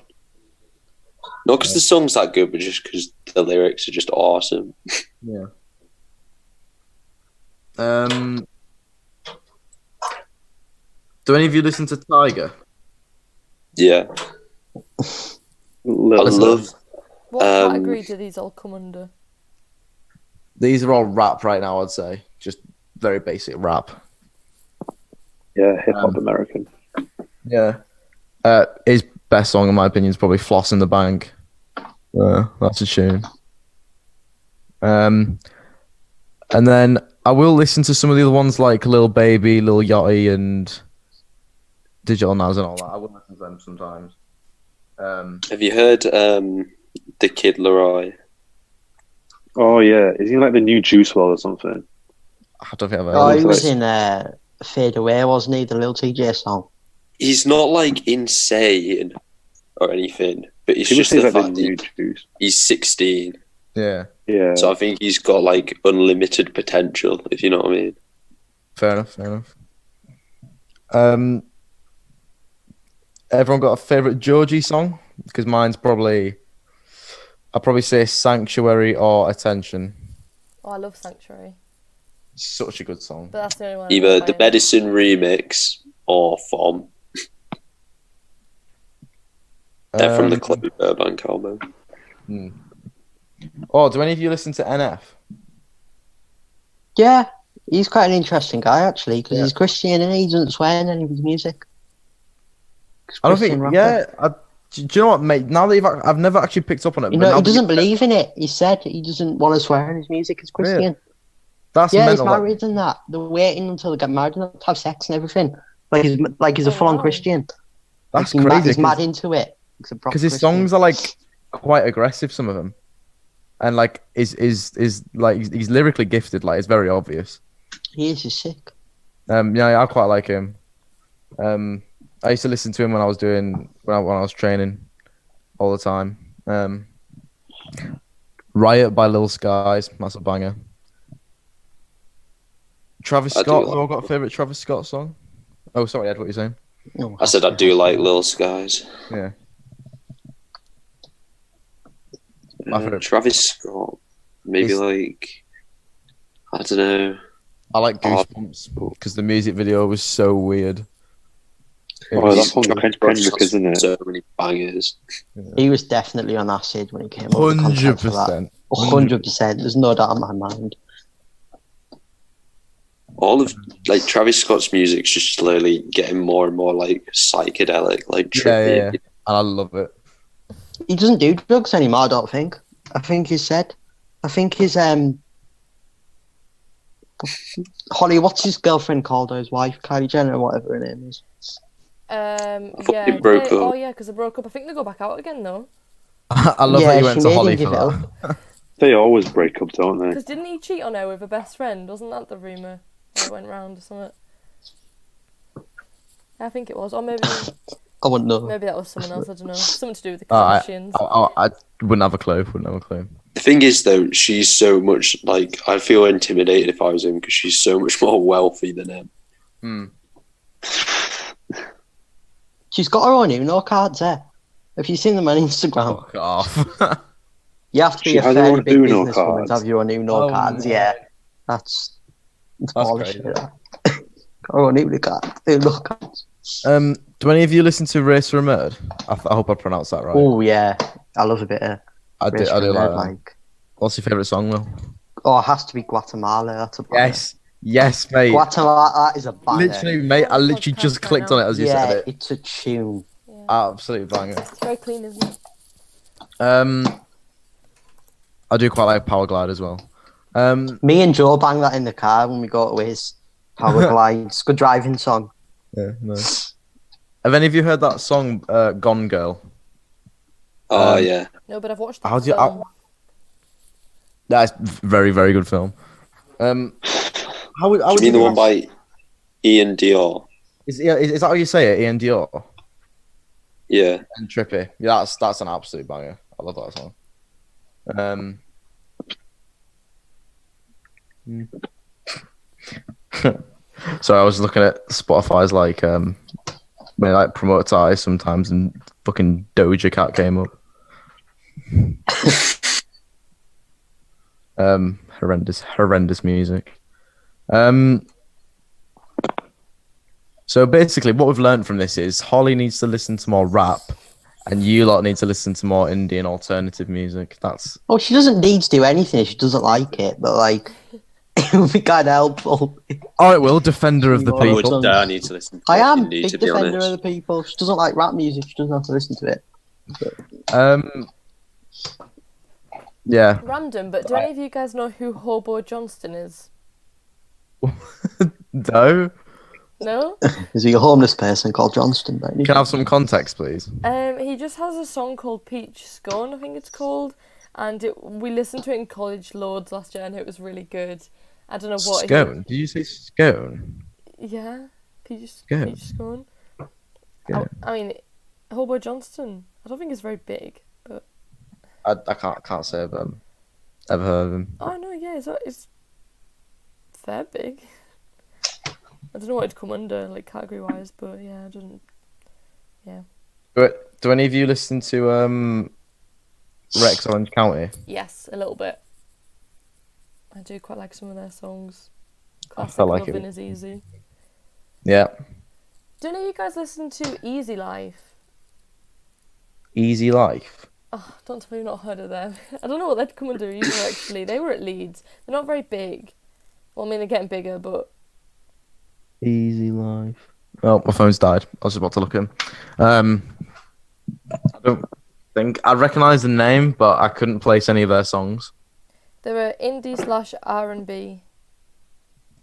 Not because the song's that good, but just because the lyrics are just awesome. Yeah. Do any of you listen to Tiger? Yeah. I love. What category do these all come under? These are all rap right now, I'd say. Just very basic rap. Yeah, hip hop American. Yeah. His best song, in my opinion, is probably Floss in the Bank. That's a tune. And then I will listen to some of the other ones like Lil Baby, Lil Yachty, and Digital Nas and all that. I will listen to them sometimes. Have you heard The Kid Laroi? Oh yeah, is he like the new Juice WRLD or something? I don't think I've heard Oh, of he it. was in Fade Away, wasn't he? The Lil TJ song. He's not like insane or anything, but it's People just say the like the fact new that Juice. he's 16. Yeah, Yeah. So I think he's got like unlimited potential, if you know what I mean. fair enough. Everyone got a favourite Georgie song? Because mine's probably... I'd probably say Sanctuary or Attention. Oh, I love Sanctuary, Such a good song. but that's the only one. I know Either by the him. Medicine remix or From. They're from the Chloe Burbank album. Oh, do any of you listen to NF? Yeah, he's quite an interesting guy actually because Yeah. he's Christian and he doesn't swear in any of his music. He's I don't Christian think... rapper. Yeah, do you know what, mate? Now that I've never actually picked up on it. You but know, now he that doesn't believe in it. He said he doesn't want to swear in his music. He's Christian. Really? That's Yeah, he's mental. like- married and that. They're waiting until they get married and to have sex and everything. He's a Oh, full-on wow. Christian. That's Like, crazy. He's mad into it. Because his songs are like quite aggressive, some of them, and like is like he's lyrically gifted. Like it's very obvious. He is. He's sick. Yeah, I quite like him. I used to listen to him when I was training all the time. Riot by Lil Skies, that's a banger. Travis I do Scott. like- Have I got a favorite Travis Scott song? Oh, sorry, Ed, what were you saying? Oh, I said I do like Lil Skies. Yeah. My favorite. Travis Scott. Maybe He's- like, I don't know. I like Goosebumps because the music video was so weird. It Oh, was- that's one with Kendrick, isn't it? So many bangers. He was definitely on acid when he came up with the content for that. 100%. 100%. There's no doubt in my mind. All of like Travis Scott's music's just slowly getting more and more like psychedelic, like trippy. Yeah. And I love it. He doesn't do drugs anymore, I don't think. I think his Holly, what's his girlfriend called or his wife? Kylie Jenner or whatever her name is. thought they Yeah. broke up. Oh yeah, because they broke up. I think they go back out again though. I love that Yeah, you she went to made him Holly give for it that. up. They always break up, don't they? Because didn't he cheat on her with a best friend? Wasn't that the rumour that went round or something? I think it was. Or maybe I wouldn't know. maybe that was someone else. I don't know. Something to do with the I, Kardashians. I wouldn't have a clue. Wouldn't have a clue. The thing is, though, she's so much like I'd feel intimidated if I was him because she's so much more wealthy than him. She's got her own Uno cards there. Have you seen them on Instagram? Fuck off. You have to be She a has her fairly own big Uno businesswoman cards. to have your own Uno Oh, cards. no. Yeah, that's crazy. bullshit. Got her own Uno cards. Do any of you listen to Race for a Murd? I hope I pronounced that right. Oh yeah, I love a bit of. I do like that. Like, What's your favourite song, Will? oh, it has to be Guatemala. That's a banger. Yes, mate. Guatemala is a banger. Literally, mate. I literally just clicked on it as you Yeah, said it. it's a tune. Yeah. Absolute banger. It's very clean, isn't it? I do quite like Power Glide as well. Me and Joe bang that in the car when we go to his Power Glide. It's a good driving song. Yeah, nice. Have any of you heard that song, Gone Girl? Oh yeah, No, but I've watched the How do you? film. That's very, very good film. How would do you mean the one by Ian Dior? Is that how you say it? Ian Dior Yeah. and Trippy. Yeah, that's an absolute banger. I love that song. So I was looking at Spotify's like when they like promote artists sometimes, and fucking Doja Cat came up. Horrendous music. So basically, what we've learned from this is Holly needs to listen to more rap, and you lot need to listen to more indie and alternative music. That's Oh, she doesn't need to do anything if she doesn't like it, but like, it would be kind of helpful. oh, it will. Defender of the I would people. I need to listen. To I am indie, big to be defender honest. of the people. She doesn't like rap music. She doesn't have to listen to it. Yeah. Random, but do any of you guys know who Hobo Johnston is? No. No? Is he a homeless person called Johnston? Can I have some context, please? He just has a song called Peach Scone, I think it's called, and we listened to it in college loads last year, and it was really good. I don't know what. Scone? Did you say scone? Yeah, Peach Scone. Peach Scone. Yeah. I mean, Hobo Johnston. I don't think it's very big, but I can't say I've ever heard of him. oh no, yeah, it's fair big. I don't know what it'd come under, like category wise, but yeah, I don't. Yeah. Do any of you listen to Rex Orange County? Yes, a little bit. I do quite like some of their songs. Classic felt like Lovin' it. Is Easy. Yeah. Do any of you guys listen to Easy Life? Easy Life. Oh, don't tell me you've not heard of them. I don't know what they'd come under either, actually. They were at Leeds. They're not very big. Well, I mean, they're getting bigger, but... Easy Life. Oh, my phone's died. I was just about to look in. I don't think I recognise the name, but I couldn't place any of their songs. They were indie/R&B.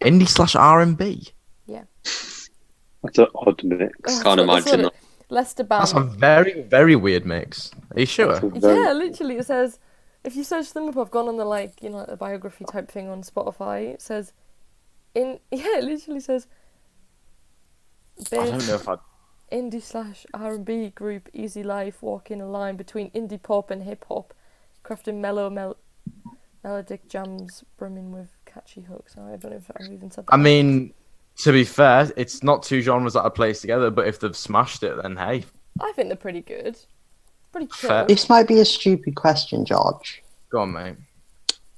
Indie/R&B. Yeah. That's an odd mix. Can't imagine that. Leicester That's a Band. very, very weird mix. Are you sure? That's a very- Yeah, literally, it says... If you search them up, I've gone on the, like, you know, like the biography type thing on Spotify. It says... Yeah, it literally says... I don't know if I. Indie/R&B group Easy Life walking a line between indie pop and hip hop, crafting melodic jams brimming with catchy hooks. I don't know if I've even said that. I mean, to be fair, it's not two genres that I place together, but if they've smashed it, then hey. I think they're pretty good. Pretty chill. Fair. This might be a stupid question, George, Go on, mate.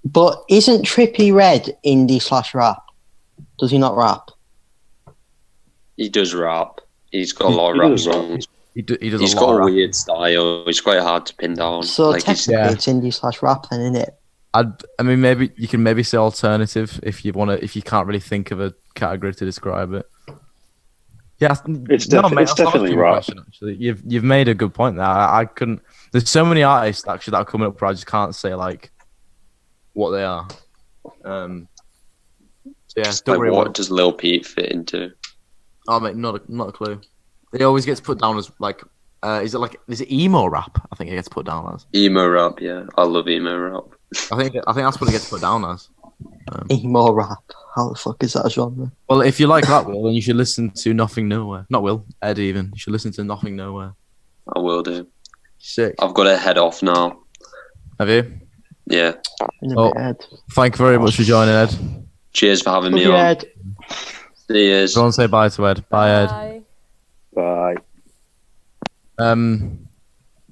but isn't Trippy Red indie/rap? Does he not rap? He does rap. He's got a lot of He rap does rap. songs. He does He's a got lot a of rap. weird style. It's quite hard to pin down. So Like he's, technically, Yeah. it's indie/rap, then, isn't it? I mean, maybe you can maybe say alternative if you want to. If you can't really think of a category to describe it. Yeah, It's mate, that's not a definitely stupid rap. question, actually, you've made a good point there. I couldn't. There's so many artists actually that are coming up where I just can't say like what they are. So yeah, don't worry. What does Lil Peep fit into? Oh mate, not a clue. He always gets put down as like, is it emo rap? I think it gets put down as. Emo rap, yeah. I love emo rap. I think that's what it gets put down as. Emo rap. How the fuck is that a genre? Well, if you like that, Will, then you should listen to Nothing Nowhere. Not Will, Ed even. You should listen to Nothing Nowhere. I will do. Sick. I've got to head off now. Have you? Yeah. Oh, thank you very much for joining, Ed. Cheers for having me on. Ed. See you. Everyone say bye to Ed. Bye, Ed. Bye.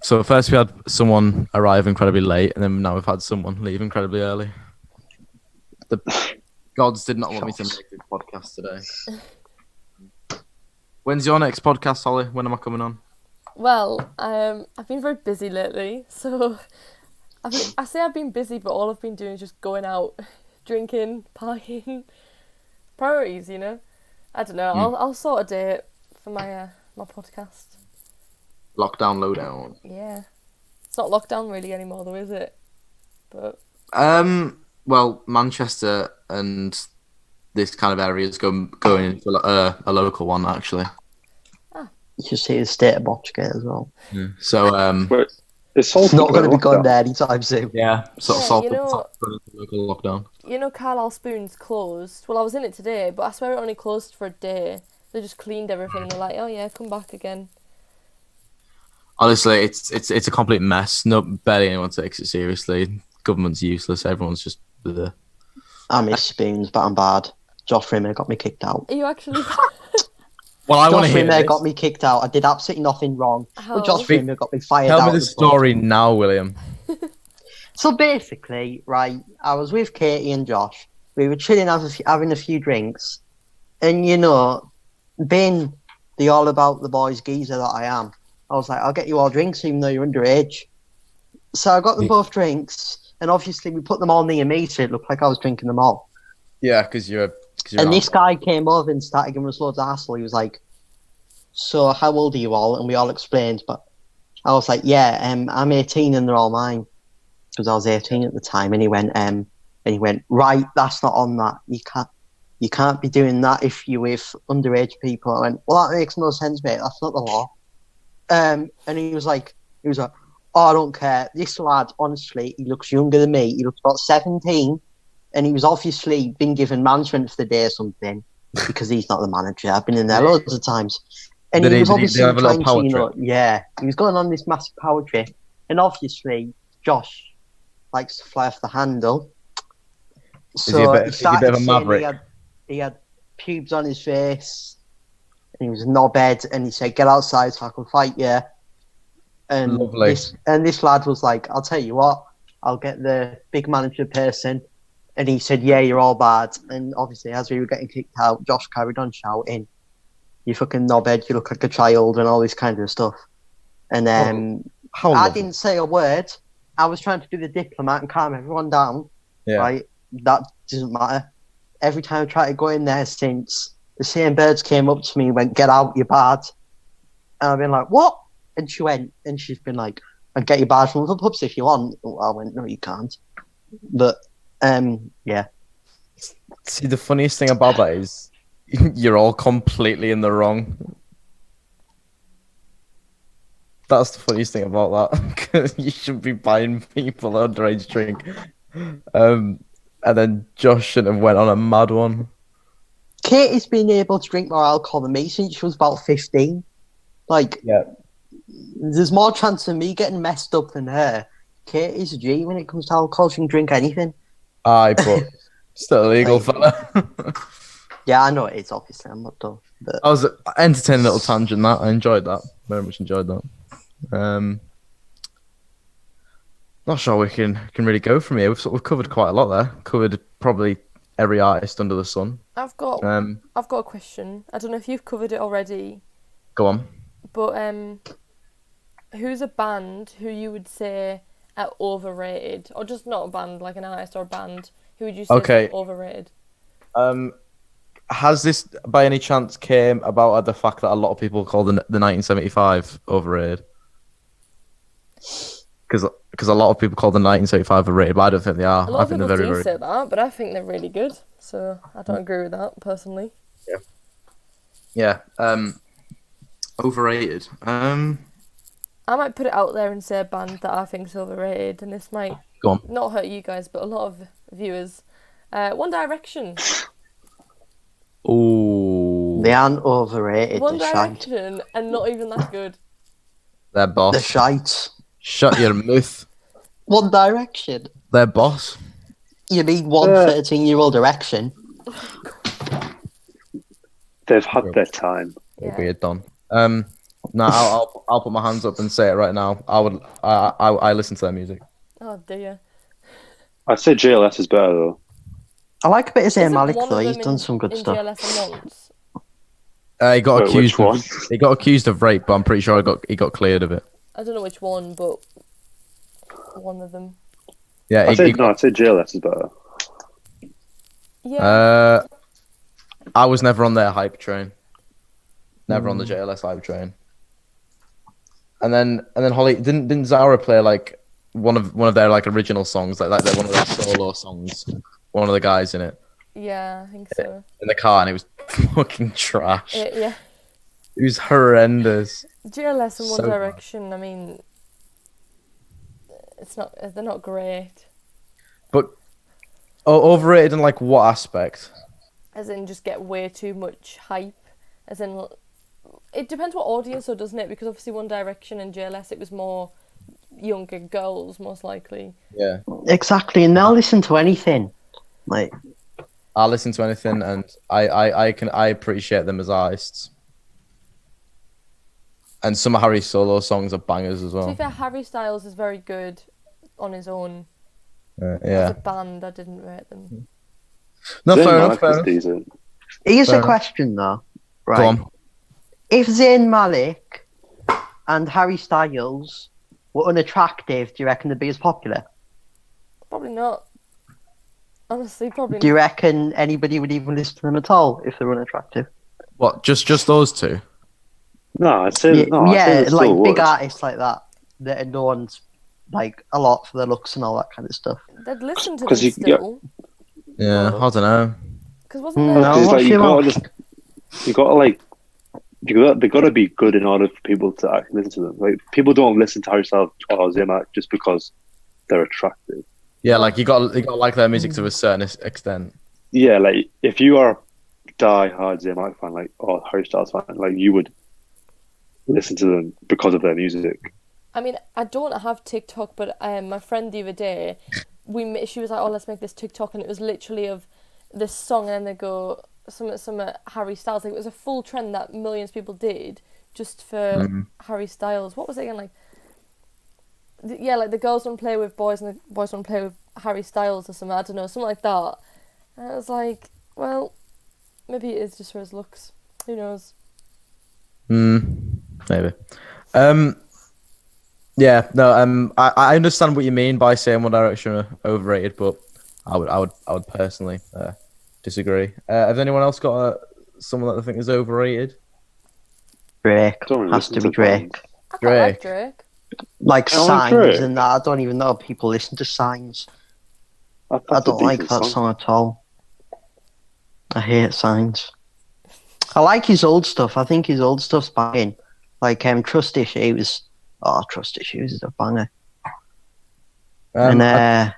So first we had someone arrive incredibly late, and then now we've had someone leave incredibly early. The gods did not want me to make this podcast today. When's your next podcast, Holly? When am I coming on? Well, I've been very busy lately, so I say I've been busy, but all I've been doing is just going out, drinking, partying. Priorities, you know. I don't know. I'll sort a date for my podcast. Lockdown lowdown. Yeah, it's not lockdown really anymore, though, is it? But well, Manchester and this kind of area is going into a local one actually. You should see the state of Botchgate as well. Yeah. So But it's not going to be going there anytime soon. Yeah, you know, local lockdown. You know, Carlisle Spoon's closed. Well, I was in it today, but I swear it only closed for a day. They just cleaned everything. They're like, oh yeah, come back again. Honestly, it's a complete mess. No, barely anyone takes it seriously. Government's useless. Everyone's just there. I miss Spoons, but I'm bad. Josh Rimmer got me kicked out. Are you actually? Well, I want to Josh hear Rimmer this. got me kicked out. I did absolutely nothing wrong. But Josh Rimmer got me fired out. Tell me the story now, William. So basically, right, I was with Katie and Josh. We were chilling, having a few drinks. And, you know, being the all about the boys geezer that I am, I was like, I'll get you all drinks even though you're underage. So I got them both drinks. And obviously we put them all near me so it looked like I was drinking them all. Yeah, because you're and this guy came over and started giving us loads of hassle. He was like, so how old are you all? And we all explained. But I was like, yeah, I'm 18 and they're all mine. Because I was 18 at the time. And he went, right, that's not on that. You can't be doing that if you're with underage people. I went, well, that makes no sense, mate. That's not the law. And he was like, oh, I don't care. This lad, honestly, he looks younger than me. He looks about 17. And he was obviously been given management for the day or something because he's not the manager. I've been in there loads of times. And he was obviously have a little trying power to, trip? yeah, he was going on this massive power trip. And obviously, Josh likes to fly off the handle. So is he a bit of a maverick? He had pubes on his face. And he was a knobhead. And he said, get outside so I can fight you. And Lovely. This lad was like, I'll tell you what, I'll get the big manager person. And he said, yeah, you're all bad. And obviously, as we were getting kicked out, Josh carried on shouting, you fucking knobhead, you look like a child, and all this kind of stuff. And I didn't say a word. I was trying to do the diplomat and calm everyone down. Yeah. Right? That doesn't matter. Every time I tried to go in there since, the same birds came up to me and went, get out, you're bad. And I've been like, what? And she went, and she's been like, I'll get you bad from the pubs if you want. I went, no, you can't. But yeah. See, the funniest thing about that is you're all completely in the wrong. That's the funniest thing about that, because you should be buying people underage drink. And then Josh shouldn't have went on a mad one. Katie's been able to drink more alcohol than me since she was about 15. Like, yeah, there's more chance of me getting messed up than her. Katie's a G when it comes to alcohol. She can drink anything. Aye, but still illegal, fella. Yeah, I know it is, obviously. I'm not done. But I was entertaining little tangent that. I enjoyed that. Very much enjoyed that. Not sure we can really go from here. We've covered quite a lot there. Covered probably every artist under the sun. I've got a question. I don't know if you've covered it already. Go on. But who's a band who you would say are overrated, or just not a band, like an artist or a band? Who would you say is overrated? Has this by any chance came about the fact that a lot of people call the 1975 overrated? because a lot of people call the 1975 overrated, but I don't think they are. A lot I of think they're people very, do very say that, but I think they're really good. So I don't agree with that personally. yeah. Overrated. I might put it out there and say a band that I think is overrated, and this might Go on. not hurt you guys, but a lot of viewers. One Direction. Ooh. They aren't overrated. One They're shite. Direction, and not even that good. Their boss. They're shite. Shut your mouth. One Direction. Their boss. You mean one 13-year-old erection? They've had their time. Yeah. Weird, Don. No, I'll put my hands up and say it right now. I listen to their music. Oh dear. I'd say JLS is better though. I like a bit of Zayn Isn't Malik one though. of He's them done some good in stuff. GLS and once? He got Wait, accused. which one? He got accused of rape, but I'm pretty sure he got cleared of it. I don't know which one, but one of them. Yeah, I'd say JLS is better. Yeah. I was never on their hype train. Never on the JLS hype train. And then Holly didn't Zara play like one of their like original songs, like they're one of their solo songs. One of the guys in it Yeah, I think so. in the car, and it was fucking trash. Yeah. It was horrendous. GLS and One So bad. Direction. I mean, they're not great. But overrated in like what aspect? As in, just get way too much hype. As in, it depends what audience, though, doesn't it? Because obviously, One Direction and JLS, it was more younger girls, most likely. Yeah. Exactly, and they'll listen to anything. Like, I listen to anything, and I appreciate them as artists. And some of Harry's solo songs are bangers as To be well. fair, Harry Styles is very good on his own. As Yeah. a band, I didn't rate them. No, Zayn fair Malik enough. is decent. here's Fair a enough. question though. Right. Go on. If Zayn Malik and Harry Styles were unattractive, do you reckon they'd be as popular? Probably not. Honestly, probably Do you not. reckon anybody would even listen to them at all if they were unattractive? What? Just those two? No, I'd say no. I'd say Yeah, they still like big would. artists like that are known like a lot for their looks and all that kind of stuff. They'd listen to 'Cause them you- still. Yeah, I don't know. Because wasn't No, there... Because like you know. they gotta be good in order for people to actually listen to them. Like people don't listen to Harry Styles or Zayn Malik just because they're attractive. Yeah, like you got to like their music to a certain extent. Yeah, like if you are a die-hard Zayn Malik fan, like or Harry Styles fan, like you would listen to them because of their music. I mean, I don't have TikTok, but my friend the other day, she was like, "Oh, let's make this TikTok," and it was literally of this song, and then they go some Harry Styles. Like it was a full trend that millions of people did just for Harry Styles. What was it again? Like, yeah, like the girls don't play with boys and the boys don't play with Harry Styles or something. I don't know, something like that. And I was like, well, maybe it is just for his looks. Who knows? Maybe. Yeah, no, I understand what you mean by saying One Direction are overrated, but I would personally disagree. Has anyone else got someone that they think is overrated? Drake Don't really has listen to be to Drake. bands. I quite like Drake. Like I like Signs Drake. and that. I don't even know if people listen to Signs. I That's a don't like decent that song at all. I hate Signs. I like his old stuff. I think his old stuff's banging. Like Trust Issues. Oh, Trust Issues is a banger. And I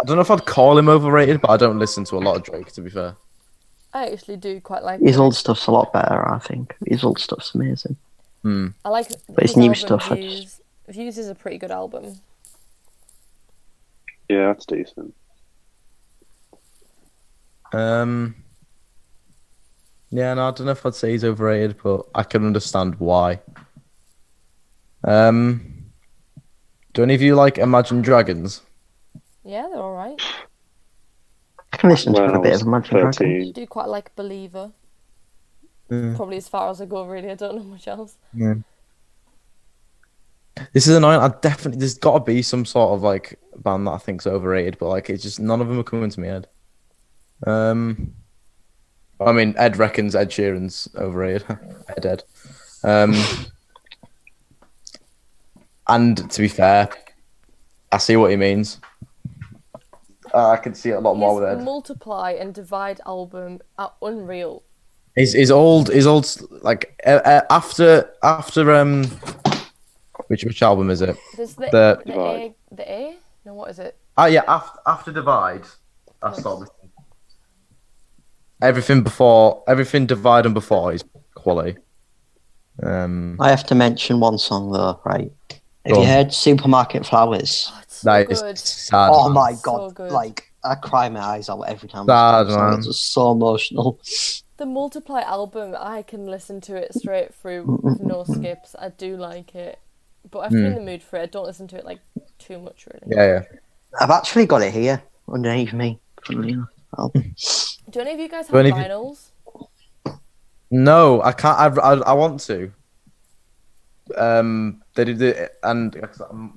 don't know if I'd call him overrated, but I don't listen to a lot of Drake, to be fair. I actually do quite like his him. old stuff's a lot better, I think. His old stuff's amazing. I like But his his new album stuff, I Views. Views is a pretty good album. Yeah, that's decent. Yeah, no, I don't know if I'd say he's overrated, but I can understand why. Do any of you like Imagine Dragons? Yeah, they're alright. I can listen When to I a bit was of Imagine Dragons. 13. I do quite like Believer. Probably as far as I go, really. I don't know much else. Yeah. This is annoying. There's got to be some sort of like band that I think's overrated, but like it's just none of them are coming to my head. I mean, Ed reckons Ed Sheeran's overrated. Ed. And to be fair, I see what he means. I can see it a lot more with His Ed. Multiply and Divide album are unreal. His old like after which album is it? There's Divide. the A? No, what is it? Oh yeah, after Divide, I Yes. stopped listening. Everything Divide and before is quality. I have to mention one song though, right? Have Go you on. heard Supermarket Flowers? Oh, it's so That is good. sad. Oh man. my So god! good. Like I cry my eyes out every time Sad, I listen to that song. man. It's just so emotional. The Multiply album, I can listen to it straight through with no skips. I do like it. But if I'm in the mood for it, I don't listen to it like too much really. Yeah. I've actually got it here underneath me. Funnily enough. Do any of you guys Do have any of you- vinyls? No, I can't. I want to. They did it, and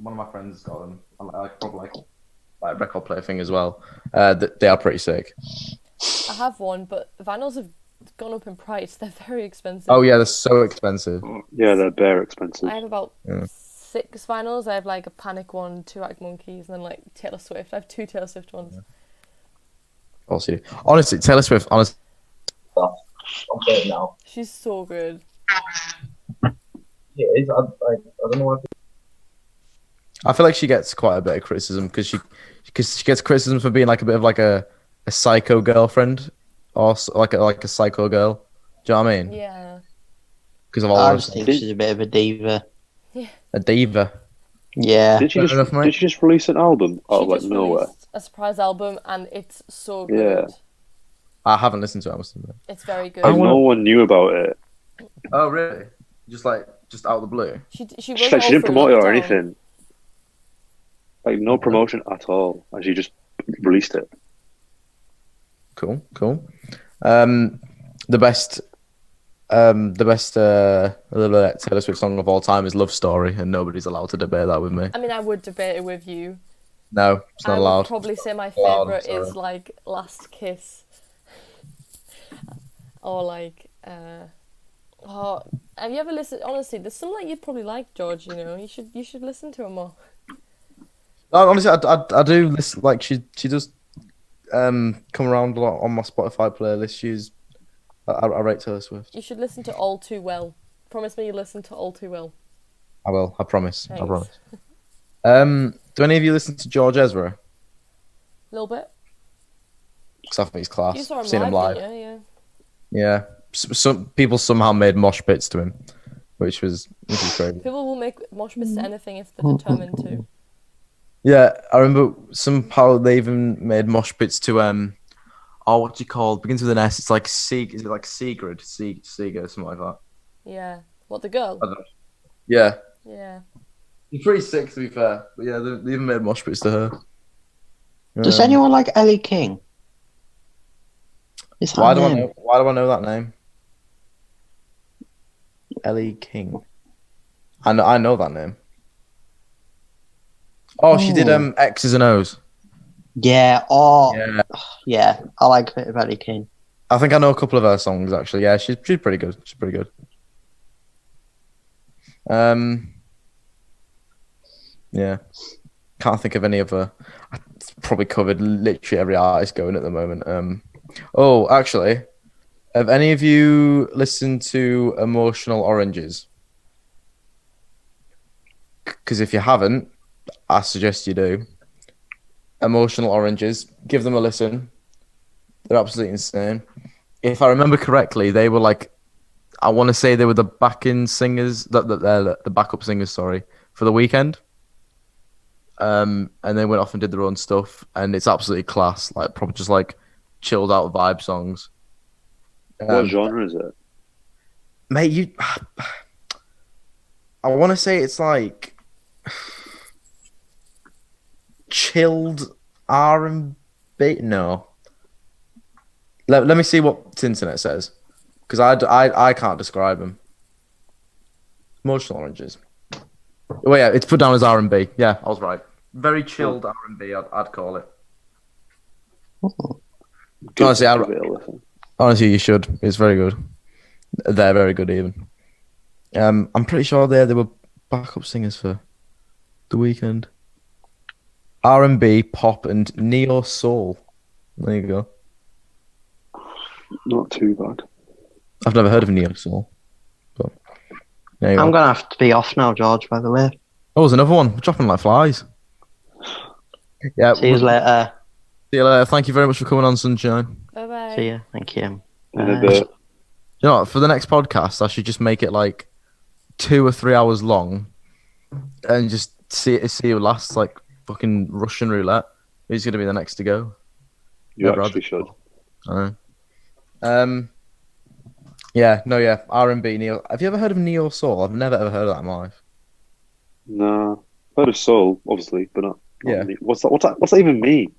one of my friends got them. I probably like record player thing as well. They are pretty sick. I have one, but vinyls have gone up in price. They're very expensive. Oh yeah, they're so expensive. Yeah, they're bare expensive. I have about Yeah. 6 vinyls. I have like a Panic one, 2 Arctic Monkeys, and then like Taylor Swift. I have 2 Taylor Swift ones. Honestly, Taylor Swift. Honestly, I'm saying it now. She's so good. Yeah, I don't know why. I feel like she gets quite a bit of criticism because she gets criticism for being like a bit of like a psycho girlfriend or like a psycho girl. Do you know what I mean? Yeah. Because of all I those just think things. she's a bit of a diva. A diva. Yeah. Did she Fair just enough, mate. did she just release an album out She of like just nowhere? released a surprise album, and it's so good. Yeah. I haven't listened to it. I must admit. It's very good. Like, no one knew about it. Oh really? Just out of the blue. She wrote She it all didn't through promote it or lockdown. anything. Like no promotion at all, and she just released it. Cool. The best Taylor Swift song of all time is "Love Story," and nobody's allowed to debate that with me. I mean, I would debate it with you. No, it's not I would allowed. probably say my allowed, favourite sorry. is like Last Kiss. Or like, oh, have you ever listened? Honestly, there's some that you'd probably like, George. You know, you should listen to them more. Honestly, I do listen. Like she does come around a lot on my Spotify playlist. I rate Taylor Swift. You should listen to All Too Well. Promise me you listen to All Too Well. I will. I promise. I Thanks. promise. Do any of you listen to George Ezra? A little bit. Because I think he's class. You saw him Seen live, him live. didn't you? Yeah. Yeah. Some people somehow made mosh pits to him, which was crazy. People will make mosh pits to anything if they're determined to. Yeah, I remember somehow they even made mosh pits to what do you call it? Begins with an S. It's like is it like Sigrid? Sigurd, something like that. Yeah. What, the girl? I don't know. Yeah. Yeah. She's pretty sick to be fair. But yeah, they even made mosh pits to her. Does anyone like Ellie King? Is her Why do I name? know that name? Ellie King. I know that name. Oh, she did X's and O's. Yeah. Oh, Yeah. yeah. I like a bit of Ellie King. I think I know a couple of her songs actually. Yeah, she's pretty good. She's pretty good. Yeah. Can't think of any other. I probably covered literally every artist going at the moment. Oh, actually, have any of you listened to Emotional Oranges? Because if you haven't, I suggest you do. Emotional Oranges, give them a listen. They're absolutely insane. If I remember correctly, they were like, I want to say they were the backing singers, the backup singers, sorry, for The Weeknd. And they went off and did their own stuff, and it's absolutely class. Like probably just like chilled out vibe songs. What genre is it? Mate, I want to say it's like chilled R&B. No. Let me see what the internet says, because I can't describe them. Emotional Oranges. Well, yeah, it's put down as R&B. Yeah, I was right. Very chilled R&B, I'd call it. Honestly, Give it a listen. Honestly, you should. It's very good. They're very good, even. I'm pretty sure they were backup singers for The Weeknd. R&B, pop, and neo soul. There you go. Not too bad. I've never heard of neo soul, but there you I'm go. gonna have to be off now, George. By the way. Oh, there's another one. We're dropping like flies. Yeah. See you later. See you later. Thank you very much for coming on, Sunshine. Bye bye. See you. Thank you. In a Bye. bit. You know what? For the next podcast, I should just make it like 2 or 3 hours long, and just see who lasts, like fucking Russian roulette. Who's gonna be the next to go? You Never actually had should. before. I know. Yeah, R&B neo. Have you ever heard of neo soul? I've never ever heard of that in my life. No. Heard of soul, obviously, but not Yeah. me. What's that? What's that even mean?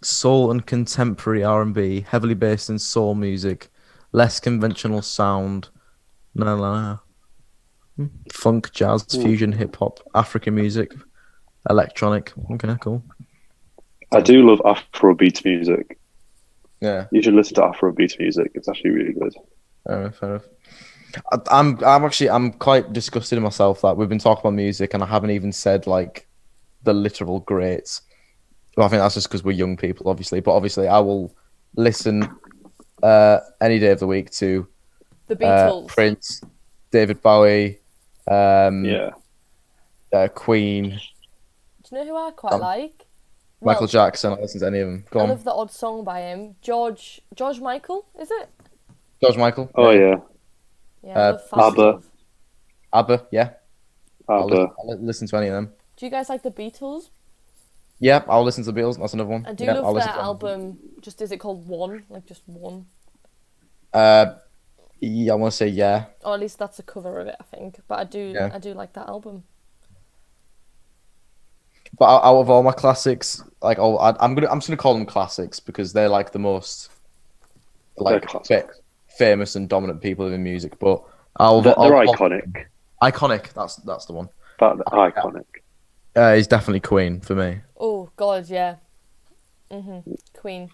Soul and contemporary R&B, heavily based in soul music, less conventional sound. No. Funk, jazz, fusion, hip hop, African music, electronic. Okay, cool. I do love Afrobeat music. Yeah, You should listen to Afrobeat music. It's actually really good. fair enough. I'm quite disgusted in myself that we've been talking about music and I haven't even said like the literal greats. Well, I think that's just because we're young people, obviously. But obviously, I will listen any day of the week to The Beatles. Prince, David Bowie, Yeah. Queen, Do you know who I quite like? Michael Jackson. I listen to any of them. Go I on, love the odd song by him. George Michael, is it? George Michael. Oh yeah. Yeah, I love Fast ABBA. Love. ABBA. Yeah, ABBA. I'll listen to any of them. Do you guys like the Beatles? Yeah, I'll listen to the Beatles. That's another one. I do I'll love listen their to them. album. Just is it called One? Like just One? Yeah, I want to say yeah. Or at least that's a cover of it, I think. But I do Yeah. like that album. But out of all my classics, like I'm just gonna call them classics because they're like the most like They're classic. famous and dominant people in music. But They're iconic. Iconic. That's the one. Iconic. He's definitely Queen for me. Oh God, yeah. Queen.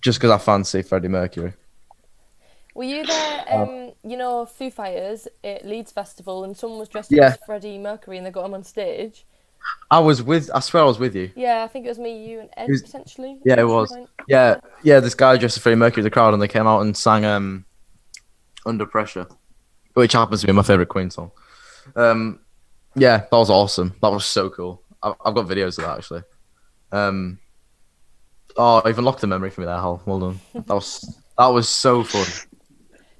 Just because I fancy Freddie Mercury. Were you there? You know, Foo Fighters at Leeds Festival, and someone was dressed up Yeah. as Freddie Mercury, and they got him on stage. I swear I was with you. Yeah, I think it was me, you, and Ed Who's- potentially. Yeah, at it some was. point. Yeah. This guy dressed as Freddie Mercury in the crowd, and they came out and sang "Under Pressure," which happens to be my favorite Queen song. Yeah, that was awesome. That was so cool. I've got videos of that actually. Oh, I even locked the memory for me there, Hal. Well done. That was so fun.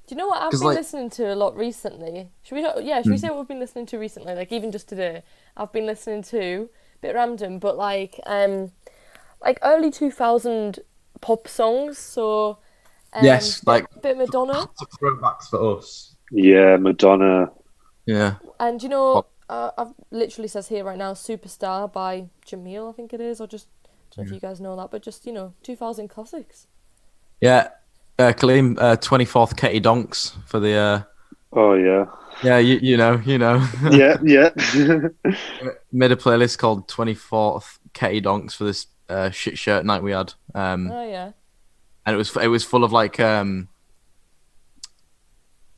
Do you know what I've 'Cause, been like- listening to a lot recently? Should we say what we've been listening to recently? Like even just today, I've been listening to a bit random, but like early 2000 pop songs. So Yes, like bit Madonna, throwbacks for us. Yeah, Madonna. Yeah. and you know I've literally says here right now, "Superstar" by Jamil, I think it is, or just I don't know if you guys know that, but just 2000 classics. Yeah. Kaleem, 24th Ketty Donks for the. Oh yeah. Yeah, you know. Yeah. Made a playlist called 24th Ketty Donks for this shit shirt night we had. Oh yeah. And it was full of like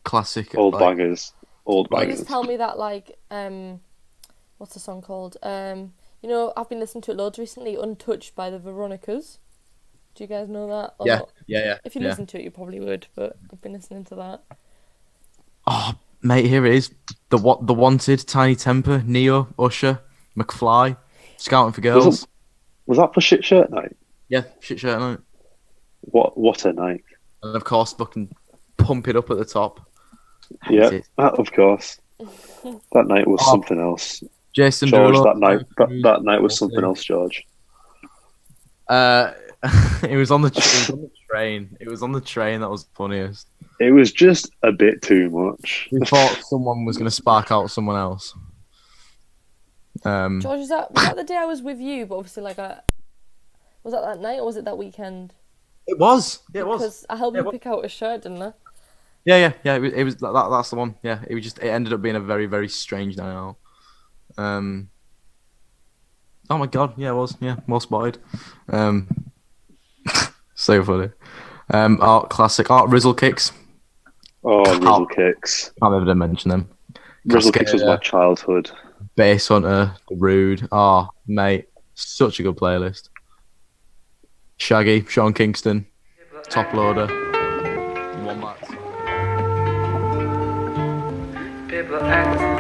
classic Old like, bangers. Old Can you bangers. just tell me that what's the song called? I've been listening to it loads recently. "Untouched" by the Veronicas. Do you guys know that? Or Yeah, not? yeah. If you listen to it, you probably would. But I've been listening to that. Oh, mate, here it is. The Wanted, Tiny Temper, Neo, Usher, McFly, Scouting for Girls. Was that for Shit Shirt Night? Yeah, shit shirt night. What a night. And of course, fucking Pump It Up at the top. Yeah, Hate it. of course. That night was something else. Jason George, Derulo. that night was something else, George. It was on the train. It was on the train that was the funniest. It was just a bit too much. We thought someone was going to spark out someone else. George, was that the day I was with you? But obviously, was that night or was it that weekend? It was. Yeah, it was. Because I helped you pick out a shirt, didn't I? Yeah. It was that's the one. Yeah, it ended up being a very, very strange night out. Oh my god, yeah, it was. Yeah, well spotted. So funny. Art classic. Art Rizzle Kicks. Oh, Rizzle Kicks. Can't ever mention them. Rizzle Kicks was my childhood. Bass Hunter, The Rude. Oh, mate, such a good playlist. Shaggy, Sean Kingston, Top Loader, Wombats. People ask